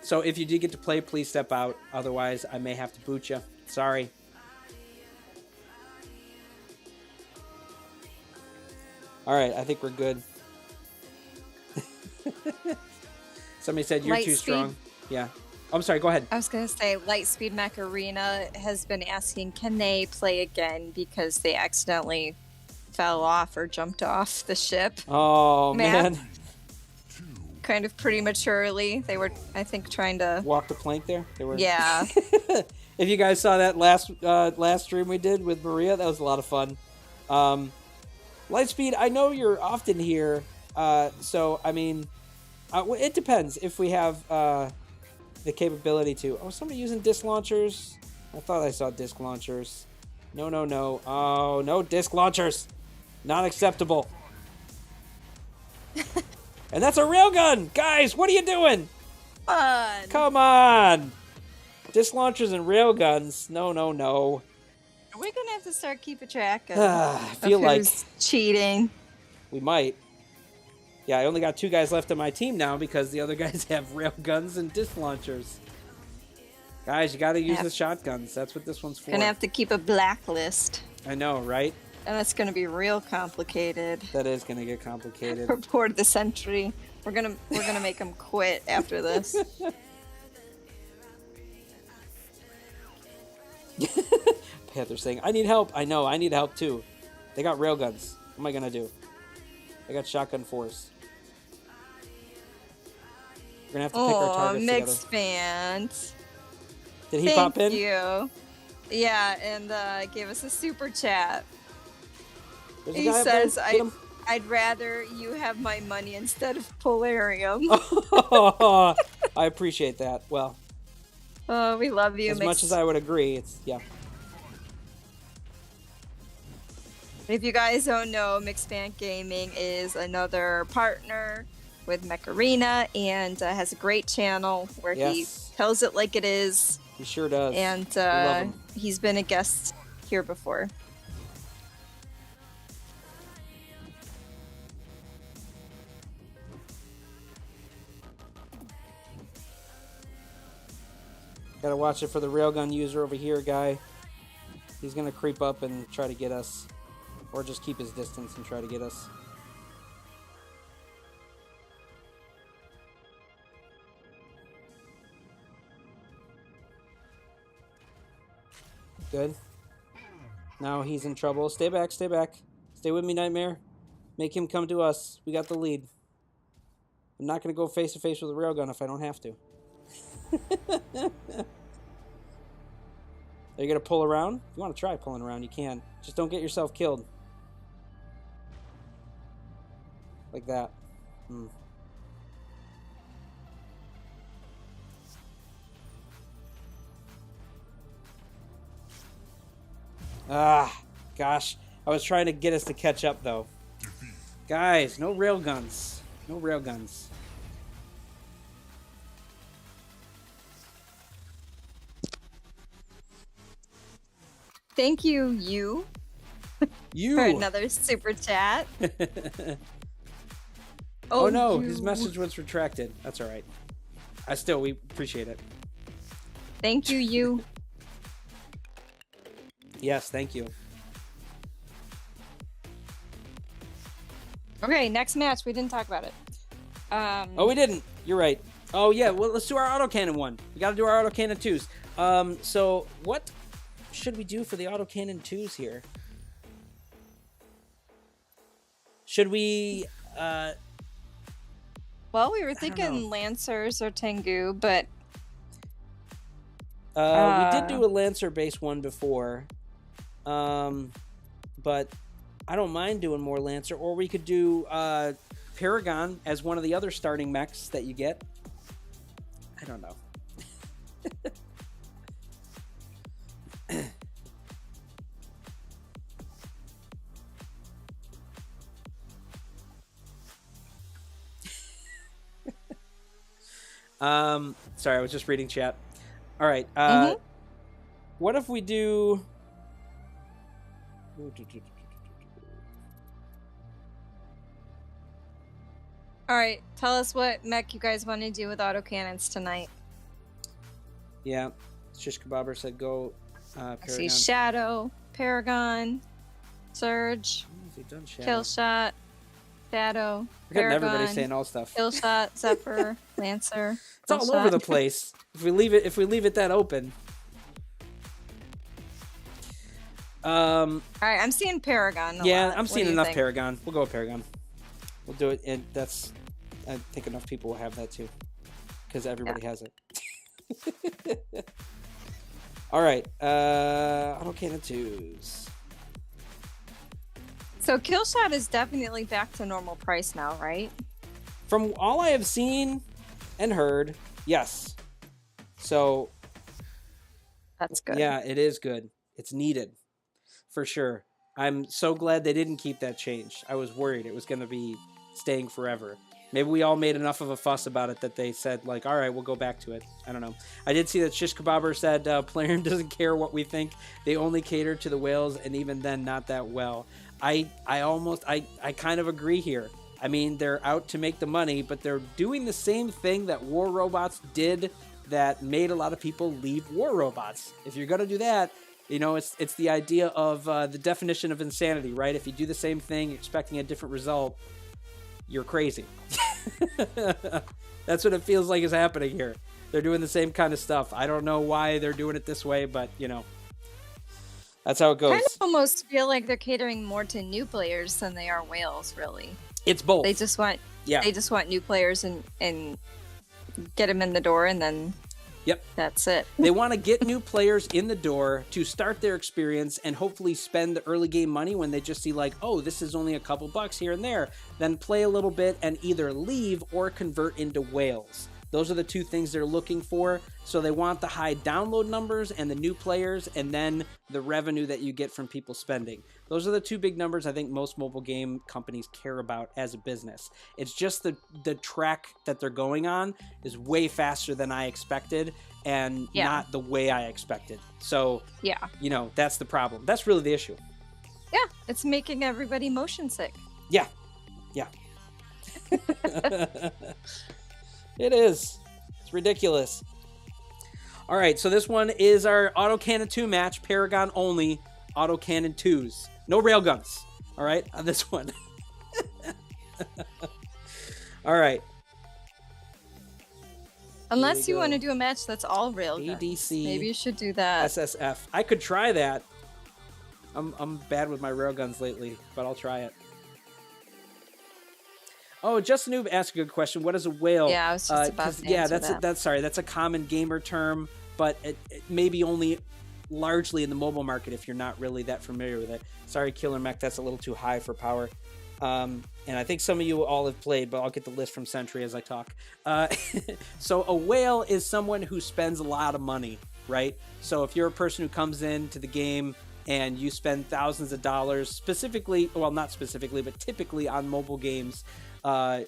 So if you did get to play, please step out. Otherwise, I may have to boot you. Sorry. All right, I think we're good. Somebody said you're too strong. Yeah. I'm sorry, go ahead. I was going to say, Lightspeed Mech Arena has been asking, can they play again because they accidentally fell off or jumped off the ship. Oh, map. man. Kind of prematurely. They were, I think, trying to... Walk the plank there? They were... Yeah. If you guys saw that last stream we did with Maria, that was a lot of fun. Lightspeed, I know you're often here, so, I mean, it depends if we have the capability to... Oh, somebody using disc launchers? I thought I saw disc launchers. No, no, no. Oh, no disc launchers! Not acceptable. And that's a railgun! Guys, what are you doing? Fun! Come on! Disc launchers and railguns. No, no, no. We're gonna have to start keeping track of, I feel of like who's cheating. we might. Yeah, I only got 2 guys left on my team now because the other guys have railguns and disc launchers. Guys, you gotta use the shotguns. That's what this one's for. Gonna have to keep a blacklist. I know, right? And it's gonna be real complicated. That is gonna get complicated. Report the sentry. We're gonna make him quit after this. Panther's saying, I need help. I know, I need help too. They got railguns. What am I gonna do? They got shotgun force. We're gonna have to pick our targets Mixed together. fans. Did he pop in? Thank you. Yeah, and gave us a super chat. There's a He guy up there. says, Get him. I'd rather you have my money instead of Plarium. Oh, I appreciate that. Well, Oh, we love you, as much as I would agree, it's, yeah. If you guys don't know, Mixfan Gaming is another partner with Mech Arena and has a great channel where he tells it like it is. He sure does. And We love him. he's been a guest here before. Gotta watch it for the railgun user over here, guy. He's gonna creep up and try to get us. Or just keep his distance and try to get us. Good. Now he's in trouble. Stay back, stay back. Stay with me, Nightmare. Make him come to us. We got the lead. I'm not going to go face-to-face with a railgun if I don't have to. Are you going to pull around? If you want to try pulling around, you can. Just don't get yourself killed. Like that. Ah, gosh. I was trying to get us to catch up, though. Guys, no railguns. No railguns. Thank you, You. for another super chat. Oh no, his message was retracted. That's all right. We appreciate it. Thank you. Yes, thank you. Okay, next match. We didn't talk about it. Oh, we didn't. You're right. Oh yeah, well, let's do our autocannon one. We got to do our autocannon 2s. So what should we do for the autocannon 2s here? Should we Well, we were thinking Lancers or Tengu, but we did do a Lancer base one before. But I don't mind doing more Lancer, or we could do Paragon as one of the other starting mechs that you get. I don't know. Sorry, I was just reading chat. All right. What if we do? all right. Tell us what mech you guys want to do with autocannons tonight. Yeah, Shish Kebaber said go. I Paragon. see Shadow, Paragon, Surge, Kill Shot, Shadow. We're getting Paragon, everybody saying all stuff. Kill Shot, Zephyr, Lancer. It's all over the place. If we leave it that open. All right, I'm seeing Paragon. I'm seeing enough Paragon. We'll go with Paragon. We'll do it, and I think enough people will have that too, because everybody has it. All right, autocannon 2s. So Kill Shot is definitely back to normal price now, right? From all I have seen and heard, yes. So that's good. Yeah, it is good. It's needed, for sure. I'm so glad they didn't keep that change. I was worried it was going to be staying forever. Maybe we all made enough of a fuss about it that they said, like, all right, we'll go back to it. I don't know. I did see that Shish Kebaber said Plarium doesn't care what we think. They only cater to the whales, and even then, not that well. I kind of agree here. I mean, they're out to make the money, but they're doing the same thing that War Robots did that made a lot of people leave War Robots. If you're going to do that, you know, it's the idea of the definition of insanity, right? If you do the same thing expecting a different result, you're crazy. That's what it feels like is happening here. They're doing the same kind of stuff. I don't know why they're doing it this way, but, you know, that's how it goes. I kind of almost feel like they're catering more to new players than they are whales, really. It's both. They just want new players and get them in the door, and then that's it. They want to get new players in the door to start their experience and hopefully spend the early game money when they just see like, oh, this is only a couple bucks here and there. Then play a little bit and either leave or convert into whales. Those are the two things they're looking for. So they want the high download numbers and the new players, and then the revenue that you get from people spending. Those are the two big numbers I think most mobile game companies care about as a business. It's just the track that they're going on is way faster than I expected, and not the way I expected. So, you know, that's the problem. That's really the issue. Yeah, it's making everybody motion sick. Yeah. It is. It's ridiculous. All right, so this one is our autocannon 2 match, Paragon only, autocannon 2s. No railguns, all right, on this one. All right. Unless you go. want to do a match that's all railguns. ADC. Maybe you should do that. SSF. I could try that. I'm bad with my railguns lately, but I'll try it. Oh, Justin Noob asked a good question. What is a whale? Yeah, I was just about to answer that. That's a common gamer term, but it may be only largely in the mobile market if you're not really that familiar with it. Sorry, Killer Mech, that's a little too high for power. And I think some of you all have played, but I'll get the list from Sentry as I talk. So a whale is someone who spends a lot of money, right? So if you're a person who comes into the game and you spend thousands of dollars, specifically, well, not specifically, but typically on mobile games,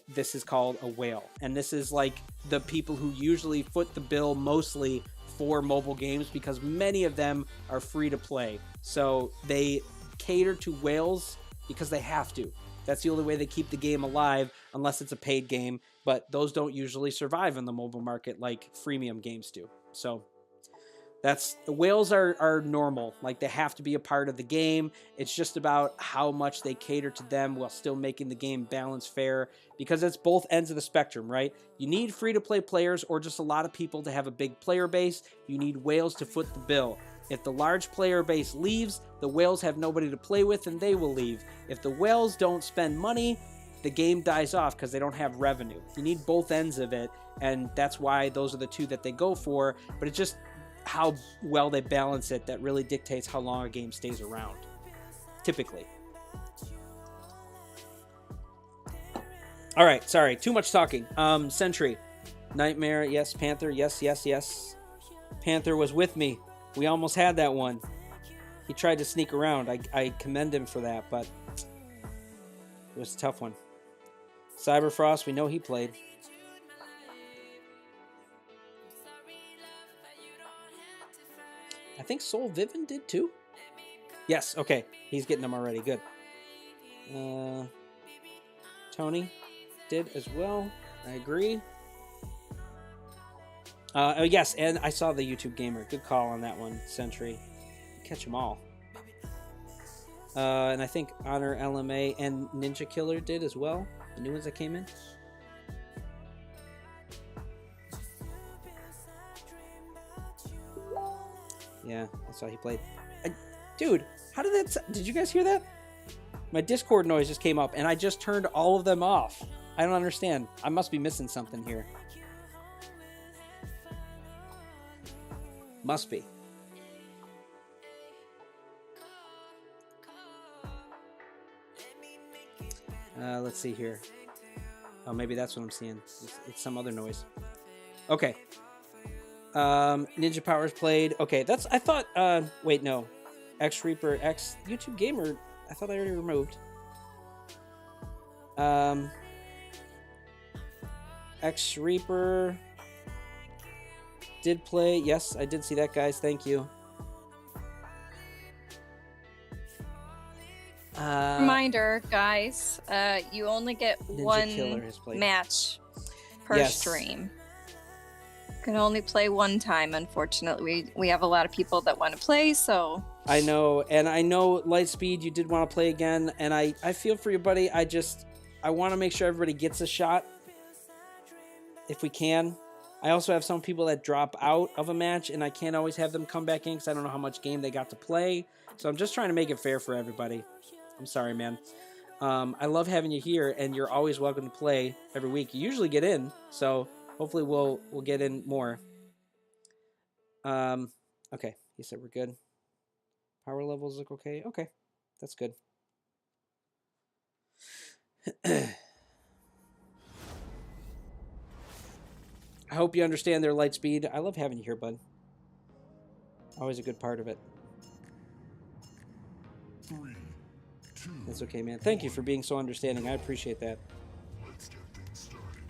this is called a whale. And this is like the people who usually foot the bill mostly for mobile games because many of them are free to play. So they cater to whales because they have to. That's the only way they keep the game alive, unless it's a paid game. But those don't usually survive in the mobile market like freemium games do. So the whales are normal. Like, they have to be a part of the game. It's just about how much they cater to them while still making the game balanced fair, because it's both ends of the spectrum, right? You need free-to-play players or just a lot of people to have a big player base. You need whales to foot the bill. If the large player base leaves, the whales have nobody to play with and they will leave. If the whales don't spend money, the game dies off because they don't have revenue. You need both ends of it, and that's why those are the two that they go for. But it's just how well they balance it that really dictates how long a game stays around, typically. All right, sorry, too much talking. Sentry, Nightmare, yes. Panther, yes. Panther was with me. We almost had that one. He tried to sneak around. I commend him for that, but it was a tough one. Cyberfrost, we know he played. I think Soul Vivin did too. Yes, okay. He's getting them already. Good. Tony did as well. I agree. Oh, yes, and I saw the YouTube Gamer. Good call on that one, Sentry. Catch them all. And I think Honor LMA and Ninja Killer did as well. The new ones that came in. Yeah, I saw he played. Dude, how did that... Did you guys hear that? My Discord noise just came up, and I just turned all of them off. I don't understand. I must be missing something here. Must be. Let's see here. Oh, maybe that's what I'm seeing. It's some other noise. Okay. Ninja Powers played. Okay, that's... I thought... wait, no. X Reaper, X... YouTube Gamer... I thought I already removed. X Reaper... did play. Yes, I did see that, guys. Thank you. Reminder, guys, you only get one match per stream. You can only play one time, unfortunately. We have a lot of people that want to play, so... I know, and I know, Lightspeed, you did want to play again, and I feel for you, buddy. I want to make sure everybody gets a shot, if we can. I also have some people that drop out of a match, and I can't always have them come back in because I don't know how much game they got to play. So I'm just trying to make it fair for everybody. I'm sorry, man. I love having you here, and you're always welcome to play every week. You usually get in, so hopefully we'll get in more. Okay, he said we're good. Power levels look okay. Okay, that's good. I hope you understand their light speed. I love having you here, bud. Always a good part of it. 3, 2, That's okay, man. Thank you for being so understanding. I appreciate that. let's get things started.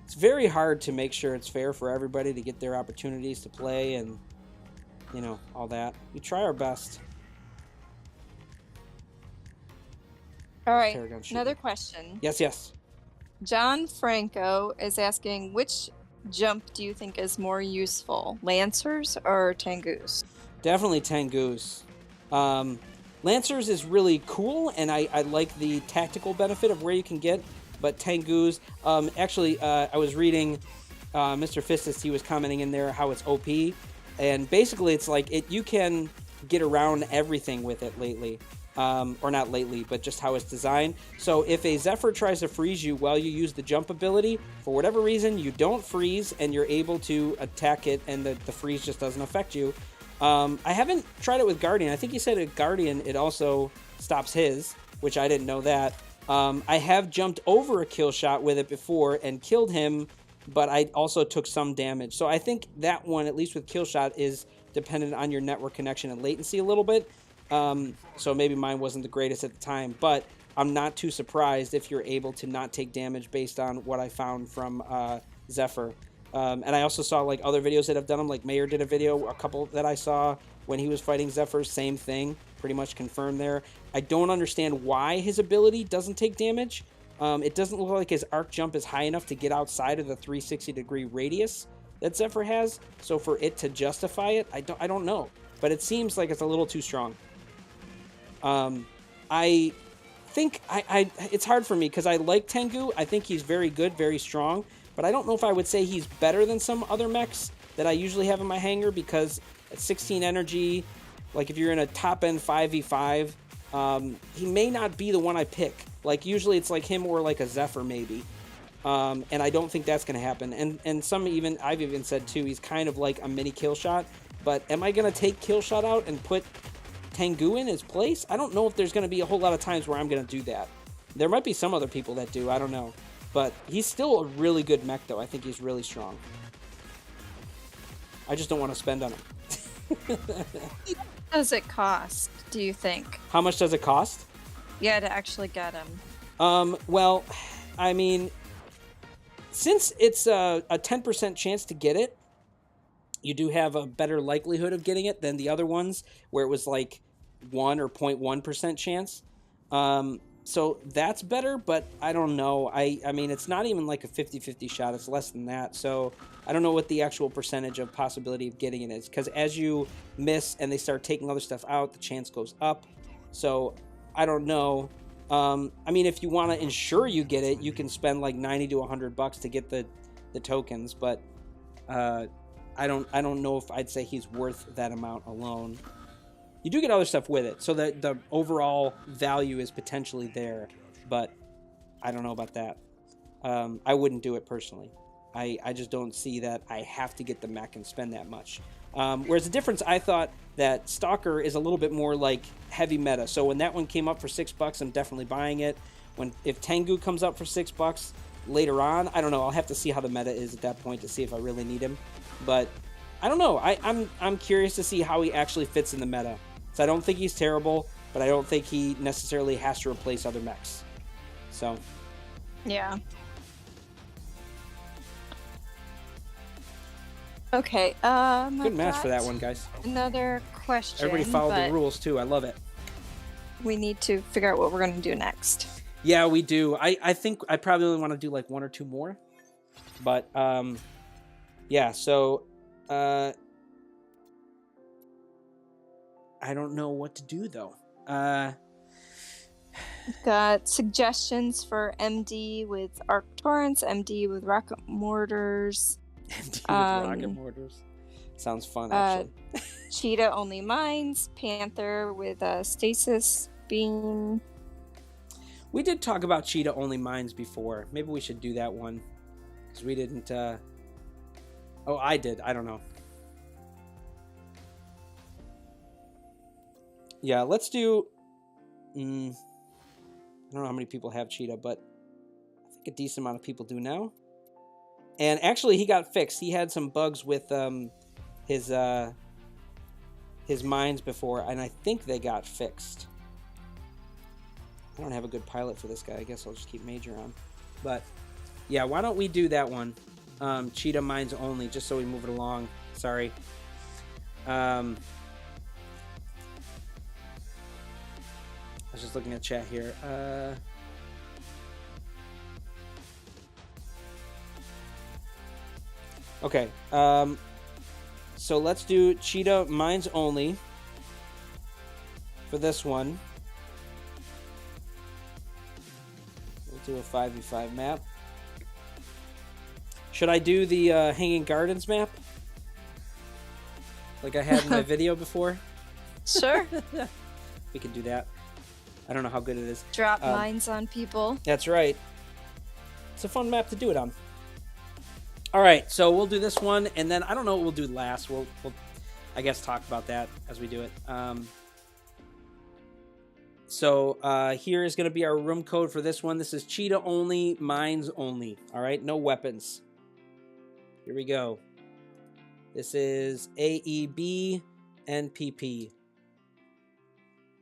It's very hard to make sure it's fair for everybody to get their opportunities to play and, you know, all that. We try our best. All right, Paragon shooting. another question. Yes. John Franco is asking, which jump do you think is more useful, Lancers or Tengus? Definitely Tengus. Lancers is really cool, and I like the tactical benefit of where you can get, but Tengus, actually, I was reading Mr. Fistus, he was commenting in there how it's OP, and basically it's like you can get around everything with it lately. Or not lately, but just how it's designed. So if a Zephyr tries to freeze you while you use the jump ability, for whatever reason, you don't freeze and you're able to attack it and the freeze just doesn't affect you. I haven't tried it with Guardian. I think he said at Guardian it also stops his, which I didn't know that. I have jumped over a kill shot with it before and killed him, but I also took some damage. So I think that one, at least with kill shot, is dependent on your network connection and latency a little bit. So maybe mine wasn't the greatest at the time, but I'm not too surprised if you're able to not take damage based on what I found from Zephyr. And I also saw like other videos that have done them, like Mayor did a video, a couple that I saw when he was fighting Zephyr, same thing, pretty much confirmed there. I don't understand why his ability doesn't take damage. It doesn't look like his arc jump is high enough to get outside of the 360-degree radius that Zephyr has, so for it to justify it, I don't know. But it seems like it's a little too strong. I think it's hard for me because I like Tengu. I think he's very good, very strong, but I don't know if I would say he's better than some other mechs that I usually have in my hangar, because at 16 energy, like if you're in a top end 5v5, he may not be the one I pick. Like usually it's like him or like a Zephyr maybe. And I don't think that's going to happen. And I've even said too, he's kind of like a mini kill shot, but am I going to take kill shot out and put Tengu in his place? I don't know if there's going to be a whole lot of times where I'm going to do that. There might be some other people that do, I don't know. But he's still a really good mech, though. I think he's really strong. I just don't want to spend on him. What does it cost, do you think? How much does it cost? Yeah, to actually get him. Well, I mean, since it's a 10% chance to get it, you do have a better likelihood of getting it than the other ones where it was like 1 or 0.1% chance. So that's better, but I don't know. I mean, it's not even like a 50-50 shot. It's less than that. So I don't know what the actual percentage of possibility of getting it is, because as you miss and they start taking other stuff out, the chance goes up. So I don't know. I mean, if you want to ensure you get it, you can spend like $90 to $100 to get the tokens, but I don't know if I'd say he's worth that amount alone. You do get other stuff with it, so that the overall value is potentially there, but I don't know about that. I wouldn't do it personally. I just don't see that I have to get the mech and spend that much. Whereas the difference, I thought that Stalker is a little bit more like heavy meta. So when that one came up for $6, I'm definitely buying it. If Tengu comes up for $6 later on, I don't know. I'll have to see how the meta is at that point to see if I really need him. But I don't know. I'm curious to see how he actually fits in the meta. So I don't think he's terrible, but I don't think he necessarily has to replace other mechs. So Yeah. Okay. good match for that one, guys. Another question. Everybody followed but the rules too. I love it. We need to figure out what we're going to do next. Yeah, we do. I think I probably only want to do like 1 or 2 more. But yeah, so I don't know what to do though. We've got suggestions for MD with arc torrents, MD with rocket mortars. MD with rocket mortars. Sounds fun, actually. Cheetah only mines, Panther with a stasis beam. We did talk about Cheetah only mines before. Maybe we should do that one. Because we didn't oh, I did. I don't know. Yeah, let's do I don't know how many people have Cheetah, but I think a decent amount of people do now. And actually he got fixed. He had some bugs with his mines before, and I think they got fixed. I don't have a good pilot for this guy. I guess I'll just keep Major on. But yeah, why don't we do that one? Cheetah mines only, just so we move it along. Sorry. I was just looking at chat here. Okay. So let's do Cheetah mines only for this one. We'll do a 5v5 map. Should I do the Hanging Gardens map? Like I had in my video before? Sure. We can do that. I don't know how good it is. Drop mines on people. That's right. It's a fun map to do it on. All right, so we'll do this one, and then I don't know what we'll do last. We'll I guess, talk about that as we do it. So here is going to be our room code for this one. This is cheetah only, mines only. All right, no weapons. Here we go. This is AEB NPP.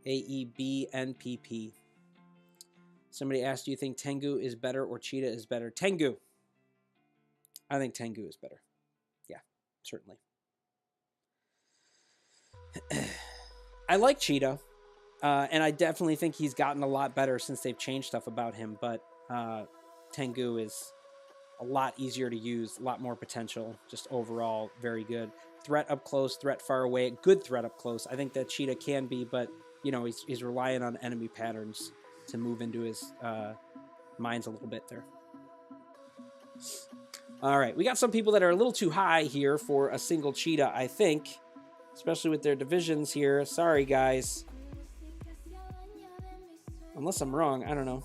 AEB NPP. Somebody asked, do you think Tengu is better or cheetah is better? Tengu. I think Tengu is better. Yeah, certainly. I like cheetah. And I definitely think he's gotten a lot better since they've changed stuff about him. But Tengu is a lot easier to use, a lot more potential. Just overall, very good. Threat up close, threat far away. Good threat up close. I think that cheetah can be, but you know, he's relying on enemy patterns to move into his mines a little bit there. All right, we got some people that are a little too high here for a single cheetah, I think, especially with their divisions here. Sorry, guys. Unless I'm wrong, I don't know.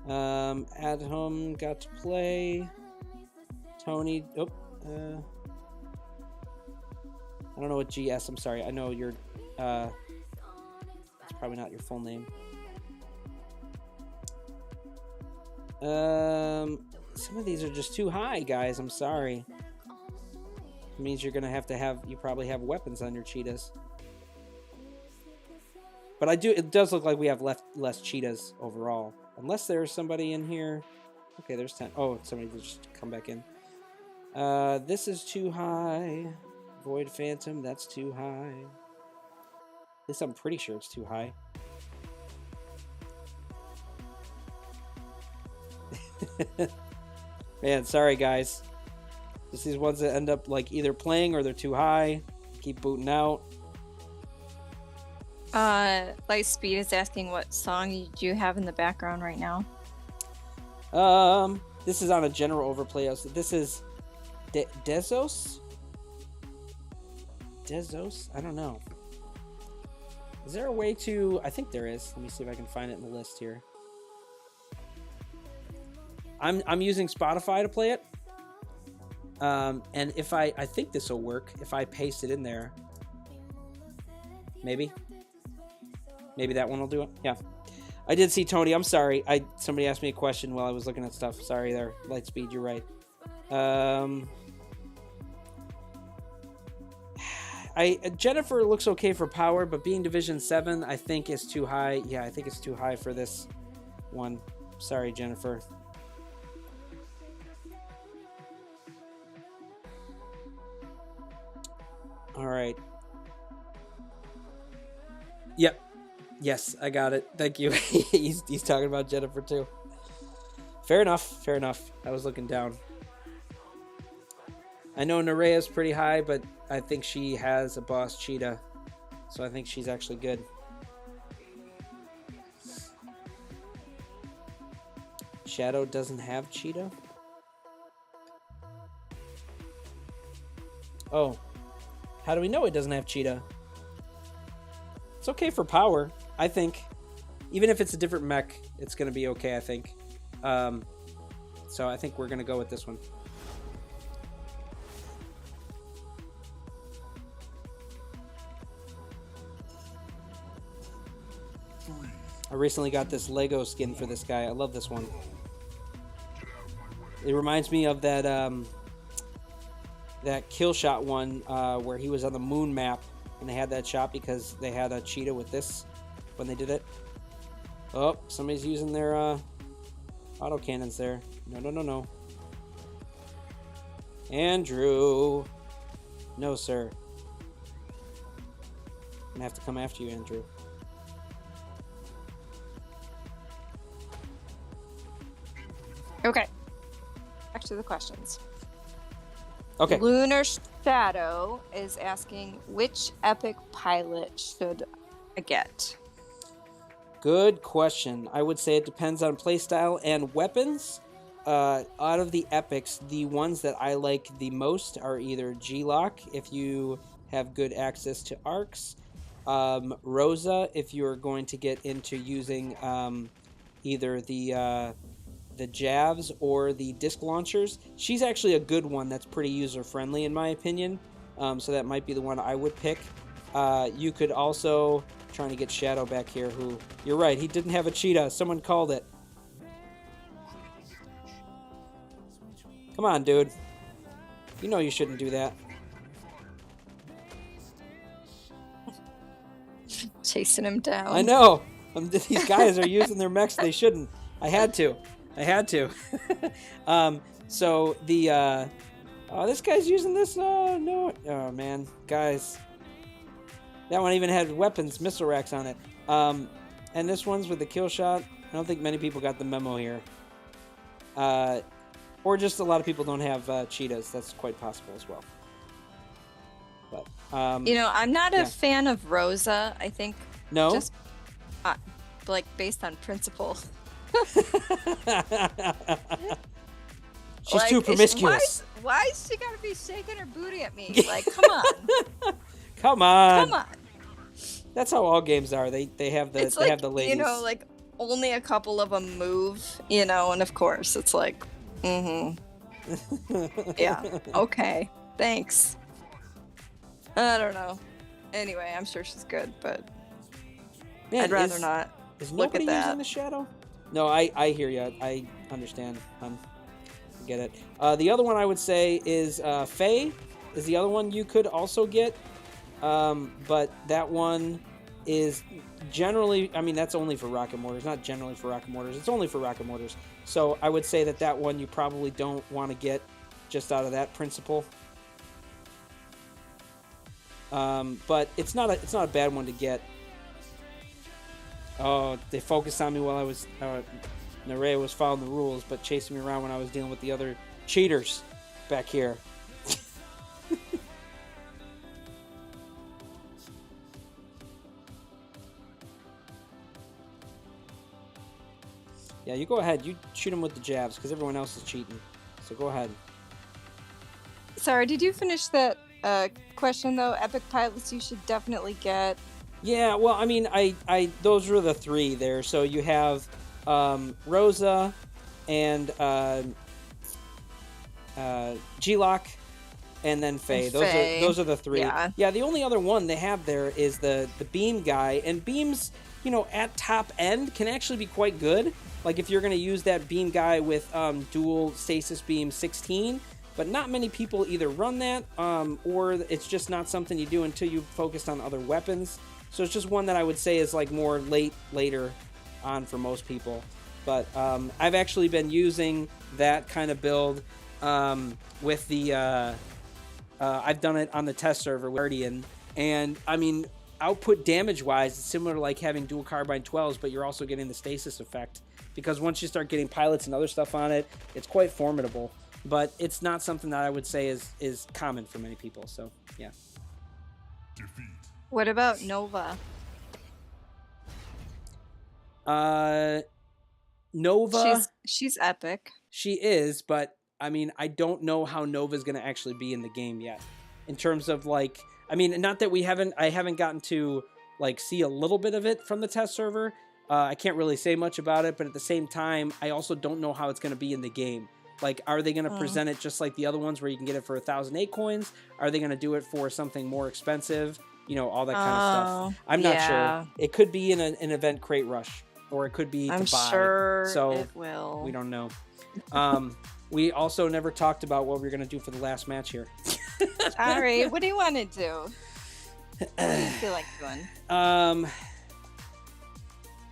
At home got to play. Tony, I don't know what GS. I'm sorry. I know you're. It's probably not your full name. Some of these are just too high, guys. I'm sorry. It means you're gonna have to have. You probably have weapons on your cheetahs. But it does look like we have less cheetahs overall. Unless there's somebody in here. Okay, there's 10. Oh, somebody just come back in. This is too high. Void Phantom, that's too high. At least I'm pretty sure it's too high. Man, sorry guys. Just these ones that end up like either playing or they're too high. Keep booting out. Lightspeed is asking what song do you have in the background right now? This is on a general overplay. So this is Dezos? Dezos? I don't know. Is there a way to... I think there is. Let me see if I can find it in the list here. I'm using Spotify to play it. And if I think this will work if I paste it in there. Maybe that one will do it. Yeah. I did see Tony. I'm sorry. Somebody asked me a question while I was looking at stuff. Sorry there. Lightspeed, you're right. Jennifer looks okay for power, but being Division 7, I think is too high. Yeah, I think it's too high for this one. Sorry, Jennifer. All right. Yep. Yes, I got it. Thank you. he's talking about Jennifer too. Fair enough. Fair enough. I was looking down. I know Nerea's pretty high, but I think she has a boss cheetah, so I think she's actually good. Shadow doesn't have cheetah? Oh. How do we know it doesn't have cheetah? It's okay for power, I think. Even if it's a different mech, it's going to be okay, I think. So I think we're going to go with this one. I recently got this Lego skin for this guy. I love this one. It reminds me of that that kill shot one where he was on the moon map, and they had that shot because they had a cheetah with this when they did it. Oh, somebody's using their auto cannons there. No. Andrew. No, sir. I'm gonna have to come after you, Andrew. Okay. Back to the questions. Okay. Lunar Shadow is asking, which epic pilot should I get? Good question. I would say it depends on playstyle and weapons. out of the epics, the ones that I like the most are either G-Lock, if you have good access to arcs, Rosa, if you're going to get into using either the Javs or the disc launchers. She's actually a good one that's pretty user-friendly in my opinion, so that might be the one I would pick. You could also, trying to get Shadow back here, who, you're right, he didn't have a cheetah. Someone called it. Come on, dude. You know you shouldn't do that. Chasing him down. I know. These guys are using their mechs. They shouldn't. I had to. So the this guy's using this. No. Oh man, guys. That one even had weapons, missile racks on it. And this one's with the kill shot. I don't think many people got the memo here. Or just a lot of people don't have cheetahs. That's quite possible as well. But I'm not a fan of Rosa. I think just like based on principle. She's too promiscuous. Why is she gotta be shaking her booty at me? Like, come on. Come on. That's how all games are. They have the have the ladies. Like only a couple of them move. And of course it's like, yeah, okay, thanks. I don't know. Anyway, I'm sure she's good, but I'd rather not look at that. Using the Shadow? No, I hear you. I understand. I get it. The other one I would say is Faye is the other one you could also get. But that one is generally, that's only for rocket mortars, not generally for rocket mortars. It's only for rocket mortars. So I would say that one you probably don't want to get just out of that principle. But it's not a bad one to get. Oh, they focused on me while I was Nerea was following the rules, but chasing me around when I was dealing with the other cheaters back here. Yeah, you go ahead. You shoot him with the jabs because everyone else is cheating. So go ahead. Sorry, did you finish that question though? Epic pilots you should definitely get. Yeah, well, I those were the three there. So you have Rosa and G-Lock and then Faye. Those are the three. Yeah, the only other one they have there is the beam guy, and beams, at top end can actually be quite good. Like if you're going to use that beam guy with dual stasis beam 16, but not many people either run that or it's just not something you do until you've focused on other weapons. So it's just one that I would say is like more later on for most people. But I've actually been using that kind of build with the I've done it on the test server with Guardian, and output damage wise it's similar to like having dual carbine 12s, but you're also getting the stasis effect, because once you start getting pilots and other stuff on it, it's quite formidable. But it's not something that I would say is common for many people. So yeah. Defeat. What about Nova? Nova. She's epic. She is, but I don't know how Nova's going to actually be in the game yet. In terms of like, not that I haven't gotten to like see a little bit of it from the test server. I can't really say much about it, but at the same time, I also don't know how it's going to be in the game. Like, are they going to present it just like the other ones where you can get it for 1,008 coins? Are they going to do it for something more expensive? All that kind of stuff. I'm not sure. It could be in an event crate rush, or it could be to buy. I'm sure so it will. We don't know. We also never talked about what we're going to do for the last match here. Sorry, what do you want to do? What do you feel like doing?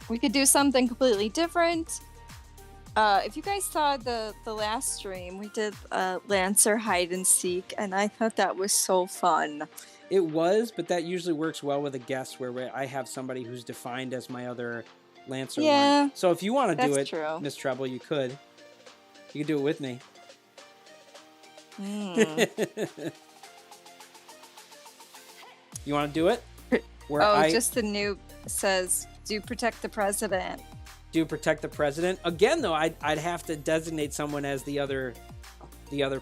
We could do something completely different. If you guys saw the last stream, we did Lancer hide and seek, and I thought that was so fun. It was, but that usually works well with a guest where I have somebody who's defined as my other Lancer one. So if you want to do it, LilMsTreble, you could. You could do it with me. You want to do it? Just the noob says, do protect the president. do protect the president. Again, though, I'd have to designate someone as the other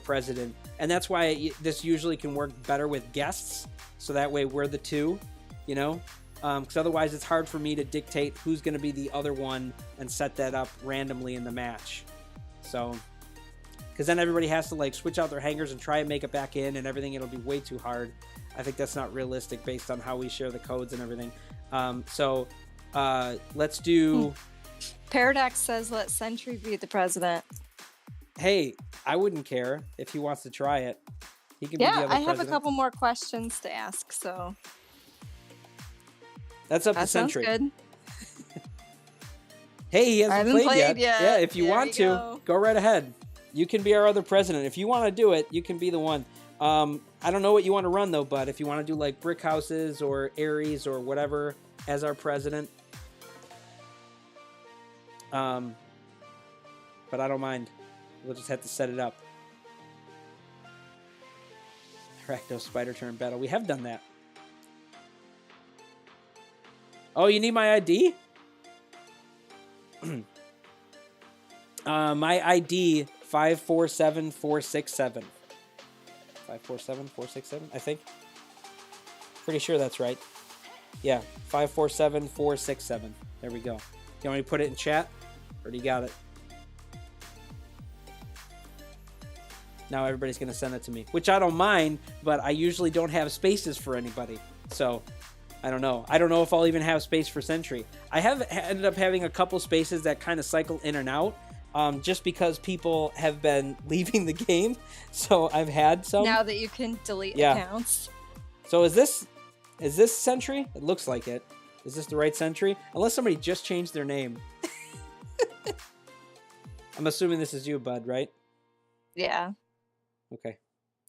president, and that's why this usually can work better with guests. So that way we're the two, you know, because otherwise it's hard for me to dictate who's going to be the other one and set that up randomly in the match. So, because then everybody has to like switch out their hangars and try and make it back in and everything. It'll be way too hard. I think that's not realistic based on how we share the codes and everything. Let's do. Paradox says let Sentry be the president. Hey, I wouldn't care if he wants to try it. He can be the other I have president. a couple more questions to ask, so that's up to sounds Sentry. good. Hey, he hasn't played yet. Yeah, if you want to, go right ahead. You can be our other president. If you want to do it, you can be the one. I don't know what you want to run, though, but if you want to do, like, brick houses or Ares or whatever as our president. But I don't mind. We'll just have to set it up. Arachno Spider Turn Battle. We have done that. Oh, you need my ID? My ID 547467. 547467, I think. Pretty sure that's right. Yeah, 547467. There we go. You want me to put it in chat? Or do you got it? Now everybody's going to send it to me, which I don't mind, but I usually don't have spaces for anybody. So, I don't know. I don't know if I'll even have space for Sentry. I have ended up having a couple spaces that kind of cycle in and out, just because people have been leaving the game. So I've had some. Now that you can delete accounts. So is this Sentry? It looks like it. Is this the right Sentry? Unless somebody just changed their name. I'm assuming this is you, bud, right? Yeah. Okay.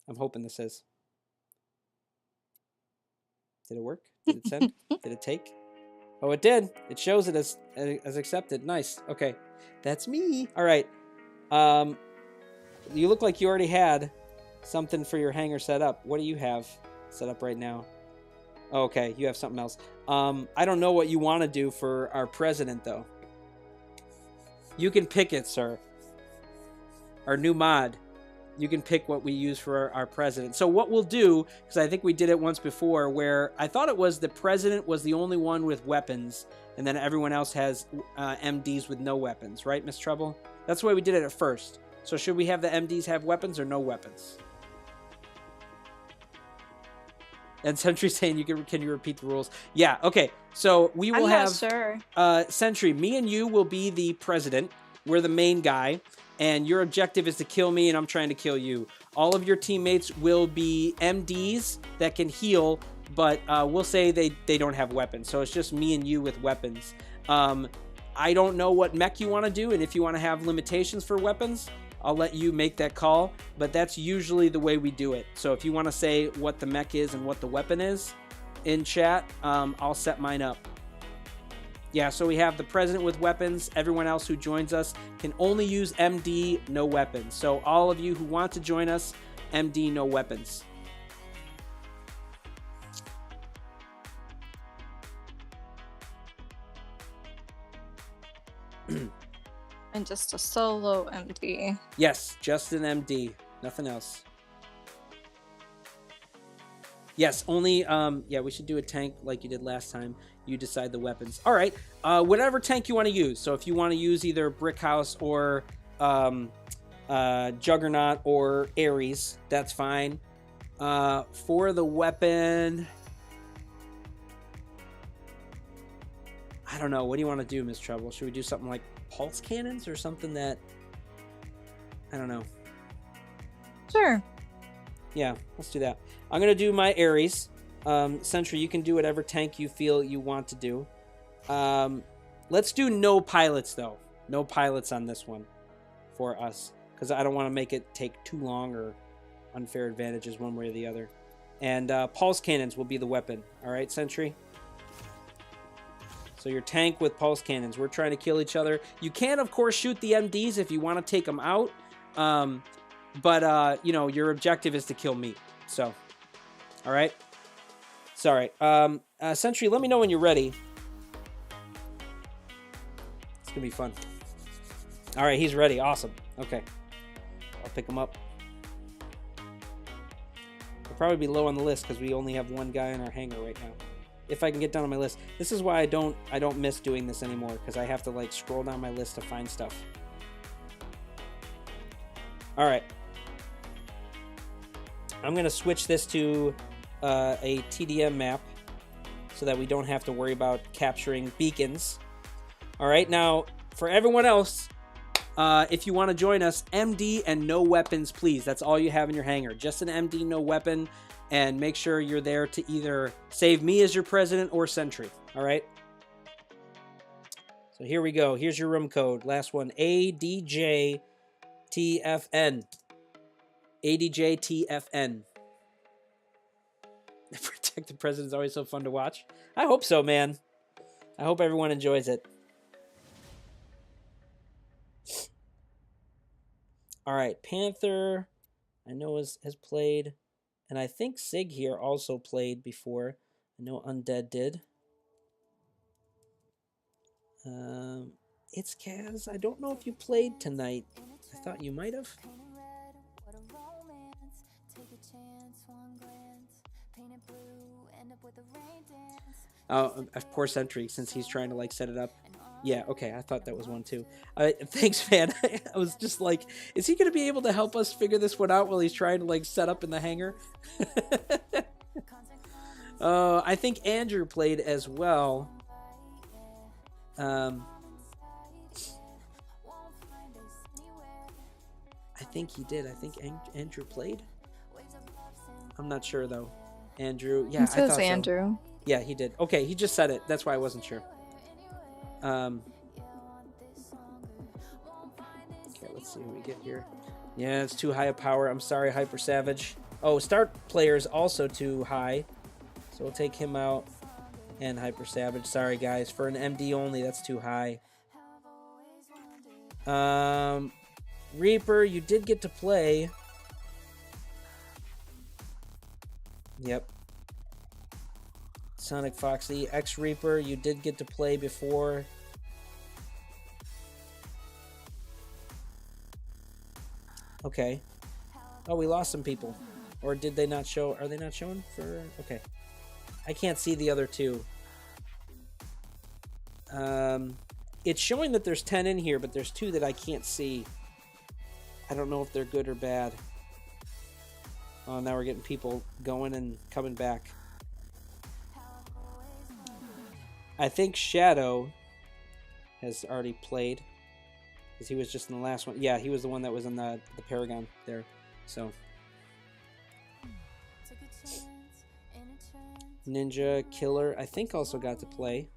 I'm hoping this is. Did it work? Did it send? Did it take? Oh, it did. It shows it as accepted. Nice. Okay. That's me. All right. You look like you already had something for your hangar set up. What do you have set up right now? Oh, okay. You have something else. I don't know what you want to do for our president, though. You can pick it, sir. Our new mod. You can pick what we use for our president. So what we'll do, because I think we did it once before, where I thought it was the president was the only one with weapons, and then everyone else has MDs with no weapons, right, LilMsTreble? That's the way we did it at first. So should we have the MDs have weapons or no weapons? And Sentry saying, can you repeat the rules? Yeah, okay. So we will have sure. Sentry, me and you will be the president. We're the main guy. And your objective is to kill me, and I'm trying to kill you. All of your teammates will be MDs that can heal, but we'll say they don't have weapons. So it's just me and you with weapons. I don't know what mech you want to do, and if you want to have limitations for weapons, I'll let you make that call. But that's usually the way we do it. So if you want to say what the mech is and what the weapon is in chat, I'll set mine up. Yeah, so we have the president with weapons. Everyone else who joins us can only use MD, no weapons. So all of you who want to join us, MD, no weapons. And just a solo MD. Yes, just an MD. Nothing else. Yes, only, yeah, we should do a tank like you did last time. You decide the weapons. All right, whatever tank you want to use. So if you want to use either Brick House or Juggernaut or Ares, that's fine. For the weapon, I don't know. What do you want to do, LilMsTreble? Should we do something like pulse cannons or something that, I don't know. Sure. Yeah, let's do that. I'm going to do my Ares. Sentry, you can do whatever tank you feel you want to do. Let's do no pilots, though. No pilots on this one for us, because I don't want to make it take too long or unfair advantages one way or the other. And pulse cannons will be the weapon. All right, Sentry? So your tank with pulse cannons. We're trying to kill each other. You can, of course, shoot the MDs if you want to take them out. But you know, your objective is to kill me. So, all right? Sorry. Sentry, let me know when you're ready. It's gonna be fun. All right, he's ready. Awesome. Okay, I'll pick him up. We'll probably be low on the list because we only have one guy in our hangar right now. If I can get down on my list, this is why I don't miss doing this anymore, because I have to like scroll down my list to find stuff. All right, I'm gonna switch this to a TDM map so that we don't have to worry about capturing beacons. All right, now for everyone else, if you want to join us, MD and no weapons, please. That's all you have in your hangar. Just an MD, no weapon, and make sure you're there to either save me as your president or sentry. All right? So here we go. Here's your room code. Last one, ADJTFN. ADJTFN. Protect the President is always so fun to watch. I hope so, man. I hope everyone enjoys it. All right, Panther, I know has played, and I think Sig here also played before. I know Undead did. It's Kaz. I don't know if you played tonight. I thought you might have. Oh, poor Sentry, since he's trying to like set it up. Yeah, okay, I thought that was one too. Thanks, man. I was just like, is he going to be able to help us figure this one out while he's trying to like set up in the hangar? I think Andrew played as well. I think he did. I think Andrew played. I'm not sure though. Andrew, yeah, I thought so. Andrew. Yeah, he did. Okay, he just said it. That's why I wasn't sure. Okay, let's see who we get here. Yeah, it's too high a power. I'm sorry, Hyper Savage. Oh, start player's also too high, so we'll take him out. And Hyper Savage. Sorry, guys, for an MD only, that's too high. Reaper, you did get to play. Yep. Sonic Foxy, X Reaper, you did get to play before. Okay. Oh, we lost some people. Or did they not show? Are they not showing for? Okay. I can't see the other two. It's showing that there's 10 in here, but there's 2 that I can't see. I don't know if they're good or bad. Oh, now we're getting people going and coming back. I think Shadow has already played, because he was just in the last one. Yeah, he was the one that was in the Paragon there. So Ninja Killer, I think, also got to play.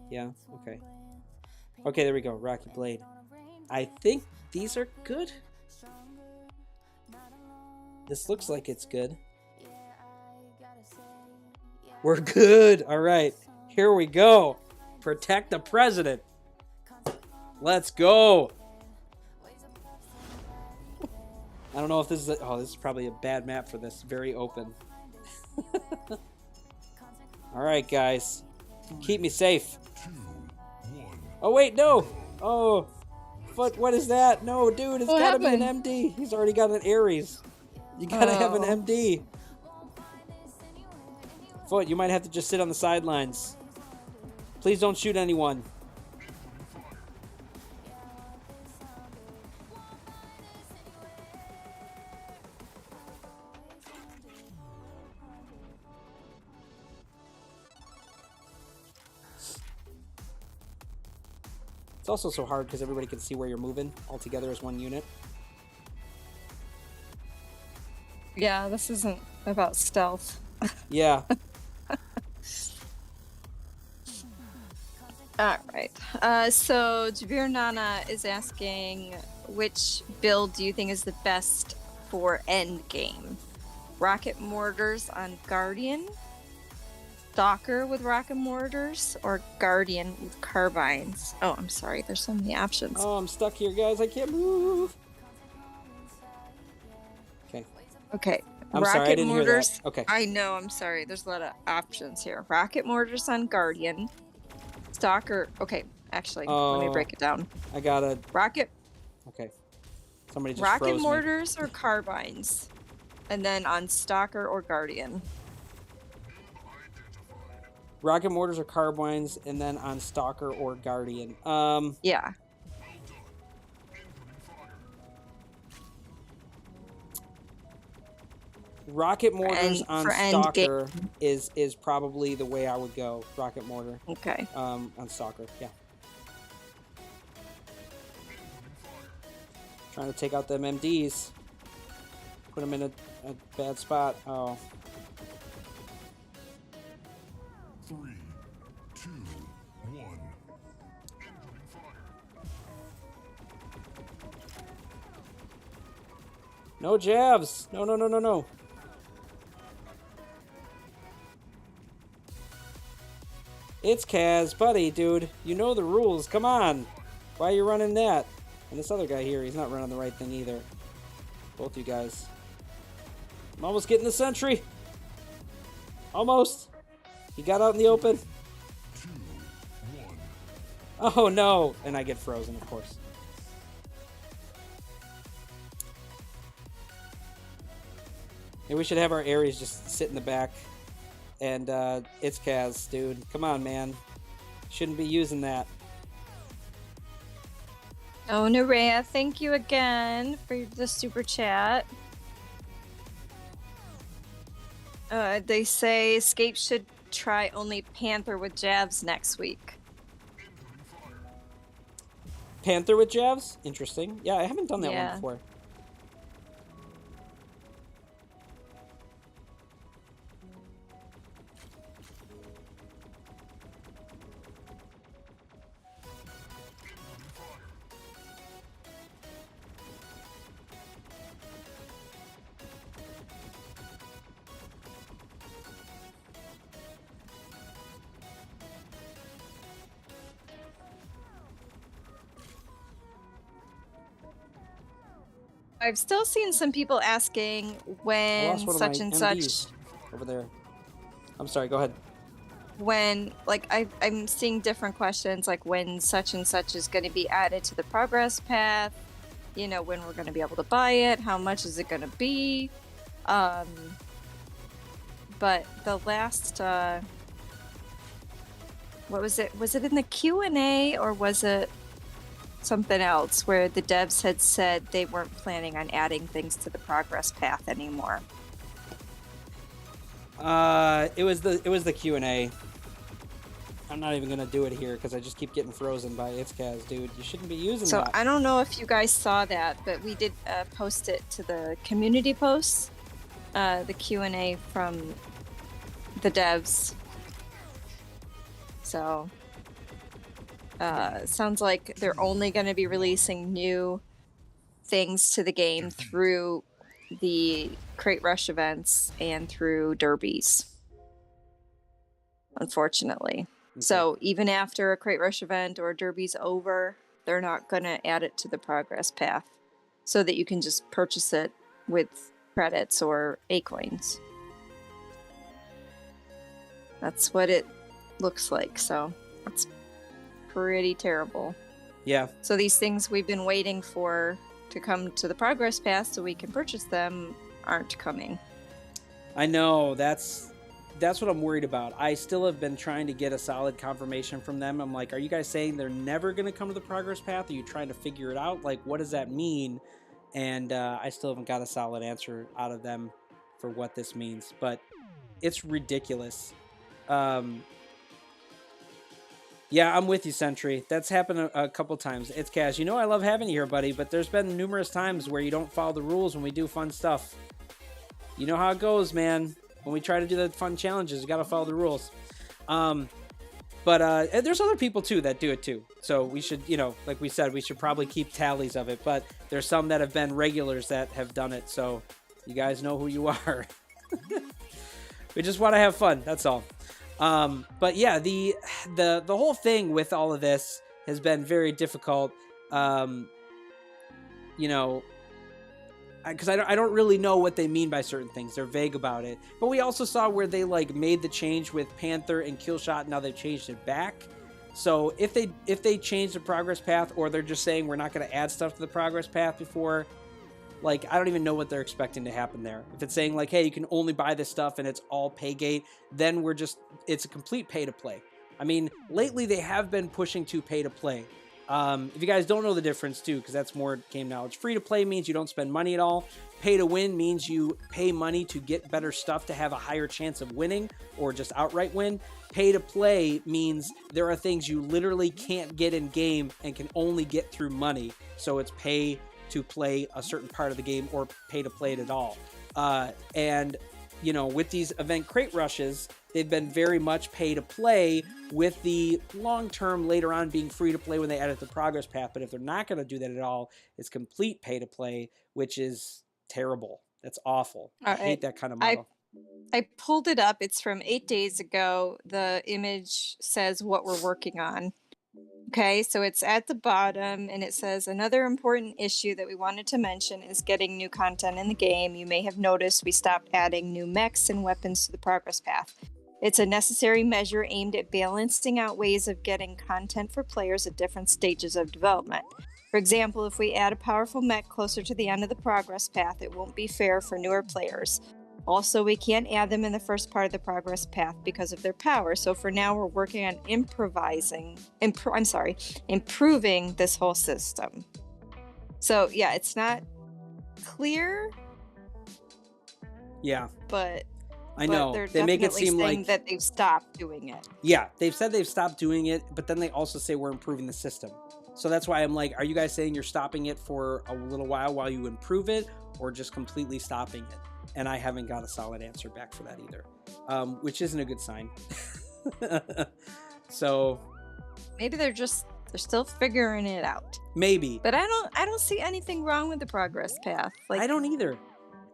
Yeah, okay. Okay, there we go. Rocky Blade. I think these are good. This looks like it's good. We're good. All right. Here we go. Protect the President. Let's go. I don't know if this is oh, this is probably a bad map for this. Very open. All right, guys. Keep me safe. Oh, wait, no. Oh, what is that? No, dude, it's got to be an MD. He's already got an Ares. You got to have an MD. Foot, you might have to just sit on the sidelines. Please don't shoot anyone. It's also so hard because everybody can see where you're moving all together as one unit. Yeah, this isn't about stealth. Yeah. Alright. So Jabir Nana is asking, which build do you think is the best for endgame? Rocket mortars on Guardian? Stalker with rocket mortars? Or Guardian with carbines? Oh, I'm sorry. There's so many options. Oh, I'm stuck here, guys. I can't move. Okay. Okay. I'm sorry, I didn't hear that. Okay. I know, I'm sorry. There's a lot of options here. Rocket mortars on Guardian. Stalker. Okay. Actually, let Oh, me break it down. I gotta. Rocket Okay. Somebody just rocket froze me. mortars or carbines, and then on Stalker or Guardian. Rocket mortars or carbines, and then on Stalker or Guardian. Yeah. Rocket mortars on Stalker endgame. is probably the way I would go. Rocket mortar. Okay. On Stalker, yeah. Trying to take out them MDs. Put them in a bad spot. Oh. 3, 2, 1. No jabs. No, no, no, no, no. It's Kaz, buddy, dude. You know the rules. Come on. Why are you running that? And this other guy here, he's not running the right thing either. Both you guys. I'm almost getting the sentry. Almost. He got out in the open. 2, 1. Oh, no. And I get frozen, of course. Maybe we should have our Ares just sit in the back. And it's Kaz, dude. Come on, man. Shouldn't be using that. Oh, Nerea, thank you again for the super chat. They say Escape should try only Panther with jabs next week. Panther with jabs? Interesting. Yeah, I haven't done that one before. I've still seen some people asking when such and such over there. I'm sorry, go ahead. When, like, I'm seeing different questions, like when such and such is going to be added to the progress path, you know, when we're going to be able to buy it, how much is it going to be. But the last, what was it? Was it in the Q&A or was it something else where the devs had said they weren't planning on adding things to the progress path anymore? It was the Q&A. I'm not even gonna do it here because I just keep getting frozen by Itzkaz, dude. You shouldn't be using that. So I don't know if you guys saw that, but we did post it to the community posts, the Q&A from the devs. So sounds like they're only going to be releasing new things to the game through the Crate Rush events and through derbies, unfortunately. Okay. So even after a Crate Rush event or a derby's over, they're not going to add it to the progress path so that you can just purchase it with credits or A-coins. That's what it looks like, so that's pretty terrible. Yeah. So these things we've been waiting for to come to the progress path so we can purchase them aren't coming. I know, that's what I'm worried about. I still have been trying to get a solid confirmation from them. I'm like, are you guys saying they're never going to come to the progress path? Are you trying to figure it out? Like, what does that mean? And I still haven't got a solid answer out of them for what this means. But it's ridiculous. Yeah, I'm with you, Sentry. That's happened a couple times. It's Cash. You know I love having you here, buddy, but there's been numerous times where you don't follow the rules when we do fun stuff. You know how it goes, man. When we try to do the fun challenges, you got to follow the rules. But there's other people, too, that do it, too. So we should, you know, like we said, we should probably keep tallies of it. But there's some that have been regulars that have done it. So you guys know who you are. We just want to have fun. That's all. But yeah, the whole thing with all of this has been very difficult. You know, because I don't really know what they mean by certain things. They're vague about it. But we also saw where they like made the change with Panther and Killshot. Now they've changed it back. So if they change the progress path, or they're just saying we're not going to add stuff to the progress path before, like, I don't even know what they're expecting to happen there. If it's saying like, hey, you can only buy this stuff and it's all pay gate, then it's a complete pay to play. I mean, lately they have been pushing to pay to play. If you guys don't know the difference too, because that's more game knowledge, free to play means you don't spend money at all. Pay to win means you pay money to get better stuff to have a higher chance of winning, or just outright win. Pay to play means there are things you literally can't get in game and can only get through money. So it's pay to play a certain part of the game, or pay to play it at all. And you know, with these event crate rushes, they've been very much pay to play, with the long term later on being free to play when they edit the progress path. But if they're not going to do that at all, it's complete pay to play, which is terrible. That's awful. I hate that kind of model. I pulled it up. It's from 8 days ago. The image says what we're working on. Okay, so it's at the bottom, and it says, another important issue that we wanted to mention is getting new content in the game. You may have noticed we stopped adding new mechs and weapons to the progress path. It's a necessary measure aimed at balancing out ways of getting content for players at different stages of development. For example, if we add a powerful mech closer to the end of the progress path, it won't be fair for newer players. Also, we can't add them in the first part of the progress path because of their power. So for now, we're working on improving this whole system. So yeah, it's not clear. Yeah. But I know. They're they make it seem saying like that they've stopped doing it. Yeah, they've said they've stopped doing it, but then they also say we're improving the system. So that's why I'm like, are you guys saying you're stopping it for a little while you improve it, or just completely stopping it? And I haven't got a solid answer back for that either, which isn't a good sign. So maybe they're still figuring it out. Maybe. But I don't see anything wrong with the progress path. Like, I don't either.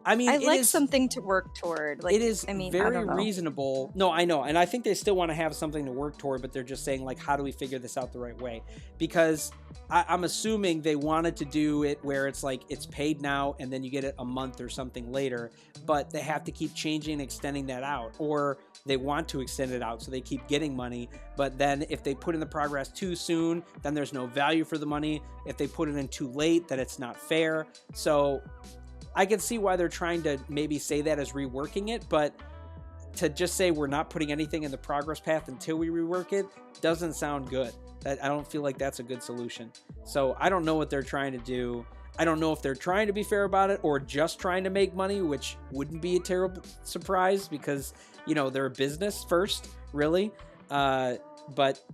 I mean, I like something to work toward. Like, it is very I reasonable. No, I know. And I think they still want to have something to work toward, but they're just saying, like, how do we figure this out the right way? Because I'm assuming they wanted to do it where it's like, it's paid now and then you get it a month or something later, but they have to keep changing and extending that out, or they want to extend it out so they keep getting money. But then if they put in the progress too soon, then there's no value for the money. If they put it in too late, then it's not fair. So I can see why they're trying to maybe say that as reworking it, but to just say we're not putting anything in the progress path until we rework it doesn't sound good. I don't feel like that's a good solution. So I don't know what they're trying to do. I don't know if they're trying to be fair about it or just trying to make money, which wouldn't be a terrible surprise because, you know, they're a business first, really. But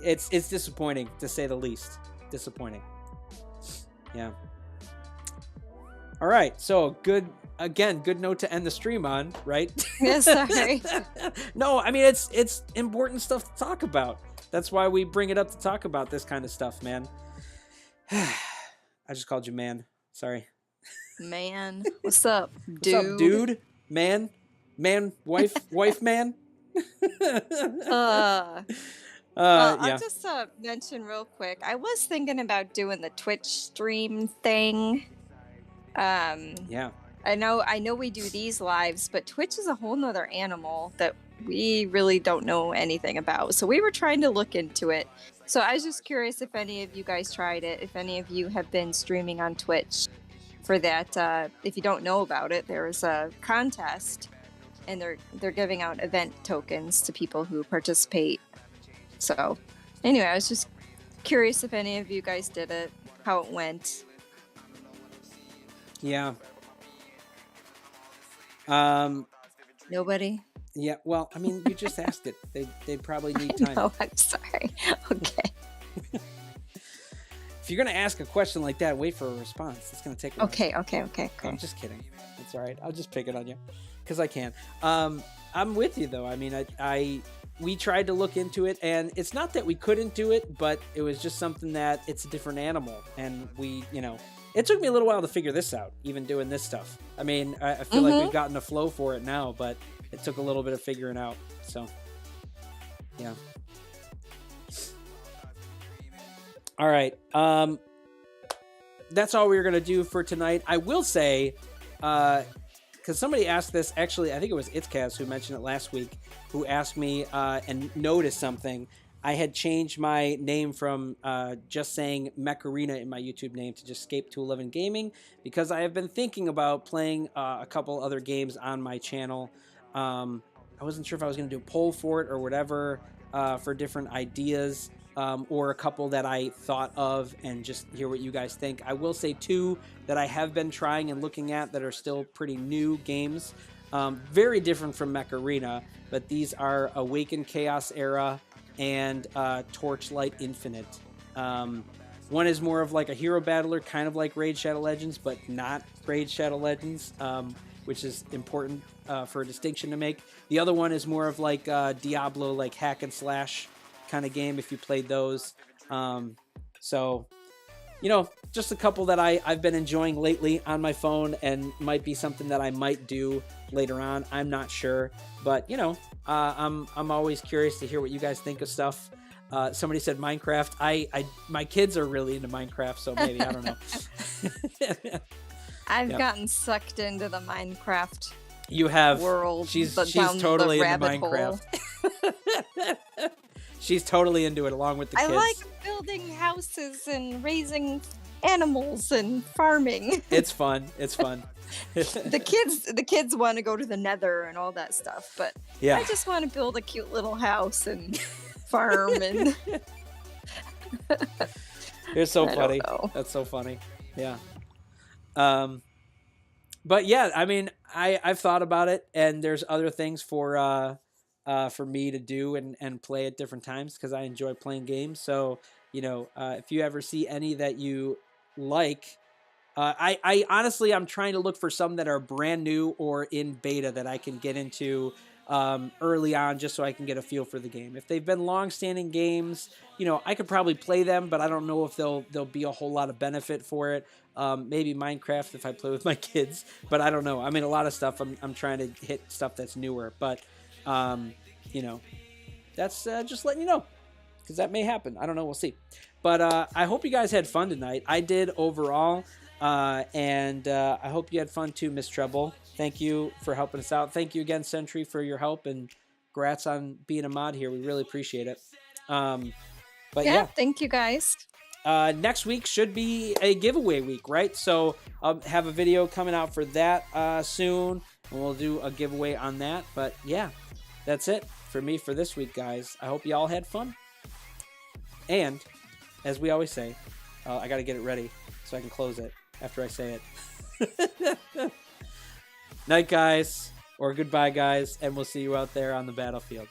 it's disappointing, to say the least. Disappointing. Yeah. All right, so good note to end the stream on, right? Yeah, sorry. No, I mean, it's important stuff to talk about. That's why we bring it up to talk about this kind of stuff, man. I just called you man. Sorry. Man. What's up, dude? What's up, dude? Man? Man, wife, man? Yeah. I'll just mention real quick. I was thinking about doing the Twitch stream thing. Yeah. I know we do these lives, but Twitch is a whole nother animal that we really don't know anything about. So we were trying to look into it. So I was just curious if any of you guys tried it, if any of you have been streaming on Twitch for that. If you don't know about it, there's a contest and they're giving out event tokens to people who participate. So anyway, I was just curious if any of you guys did it, how it went. Yeah. Nobody? Yeah, well, I mean, you just asked it. They'd probably need time. No, I'm sorry. Okay. If you're going to ask a question like that, wait for a response. It's going to take a while. Okay. I'm just kidding. It's all right. I'll just pick it on you because I can. I'm with you, though. I mean, we tried to look into it, and it's not that we couldn't do it, but it was just something that it's a different animal. And it took me a little while to figure this out, even doing this stuff. I mean, I feel like we've gotten a flow for it now, but it took a little bit of figuring out. So, yeah. All right. That's all we were going to do for tonight. I will say, because somebody asked this, actually, I think it was Itzkaz who mentioned it last week, who asked me and noticed something. I had changed my name from just saying Mech Arena in my YouTube name to just Escape to 11 Gaming, because I have been thinking about playing a couple other games on my channel. I wasn't sure if I was going to do a poll for it or whatever, for different ideas, or a couple that I thought of, and just hear what you guys think. I will say 2 that I have been trying and looking at that are still pretty new games. Very different from Mech Arena, but these are Awaken Chaos Era and Torchlight Infinite. One is more of like a hero battler, kind of like Raid Shadow Legends, but not Raid Shadow Legends, which is important for a distinction to make. The other one is more of like Diablo, like hack and slash kind of game, if you played those. So, you know, just a couple that I've been enjoying lately on my phone, and might be something that I might do later on. I'm not sure, but you know, I'm always curious to hear what you guys think of stuff. Somebody said Minecraft. My kids are really into Minecraft, so maybe, I don't know. I've gotten sucked into the Minecraft You have world. She's down totally the into rabbit Minecraft. hole. She's totally into it, along with the kids. I like building houses and raising animals and farming. It's fun. It's fun. The kids want to go to the Nether and all that stuff, but Yeah. I just want to build a cute little house and farm and. It's so I don't funny. know. That's so funny. Yeah. But yeah, I mean, I've thought about it, and there's other things for me to do and play at different times, because I enjoy playing games. So, you know, if you ever see any that you like, I honestly, I'm trying to look for some that are brand new or in beta that I can get into early on, just so I can get a feel for the game. If they've been long-standing games, you know, I could probably play them, but I don't know if there'll be a whole lot of benefit for it. Maybe Minecraft if I play with my kids, but I don't know. I mean, a lot of stuff I'm trying to hit stuff that's newer, but you know, that's just letting you know, because that may happen. I don't know. We'll see. But I hope you guys had fun tonight. I did overall. And I hope you had fun too, LilMsTreble. Thank you for helping us out. Thank you again, Sentry, for your help, and congrats on being a mod here. We really appreciate it. But yeah, thank you guys. next week should be a giveaway week, right? So I'll have a video coming out for that soon, and we'll do a giveaway on that. But yeah, that's it for me for this week, guys. I hope you all had fun. And as we always say, I got to get it ready so I can close it after I say it. Night, guys, or goodbye, guys, and we'll see you out there on the battlefield.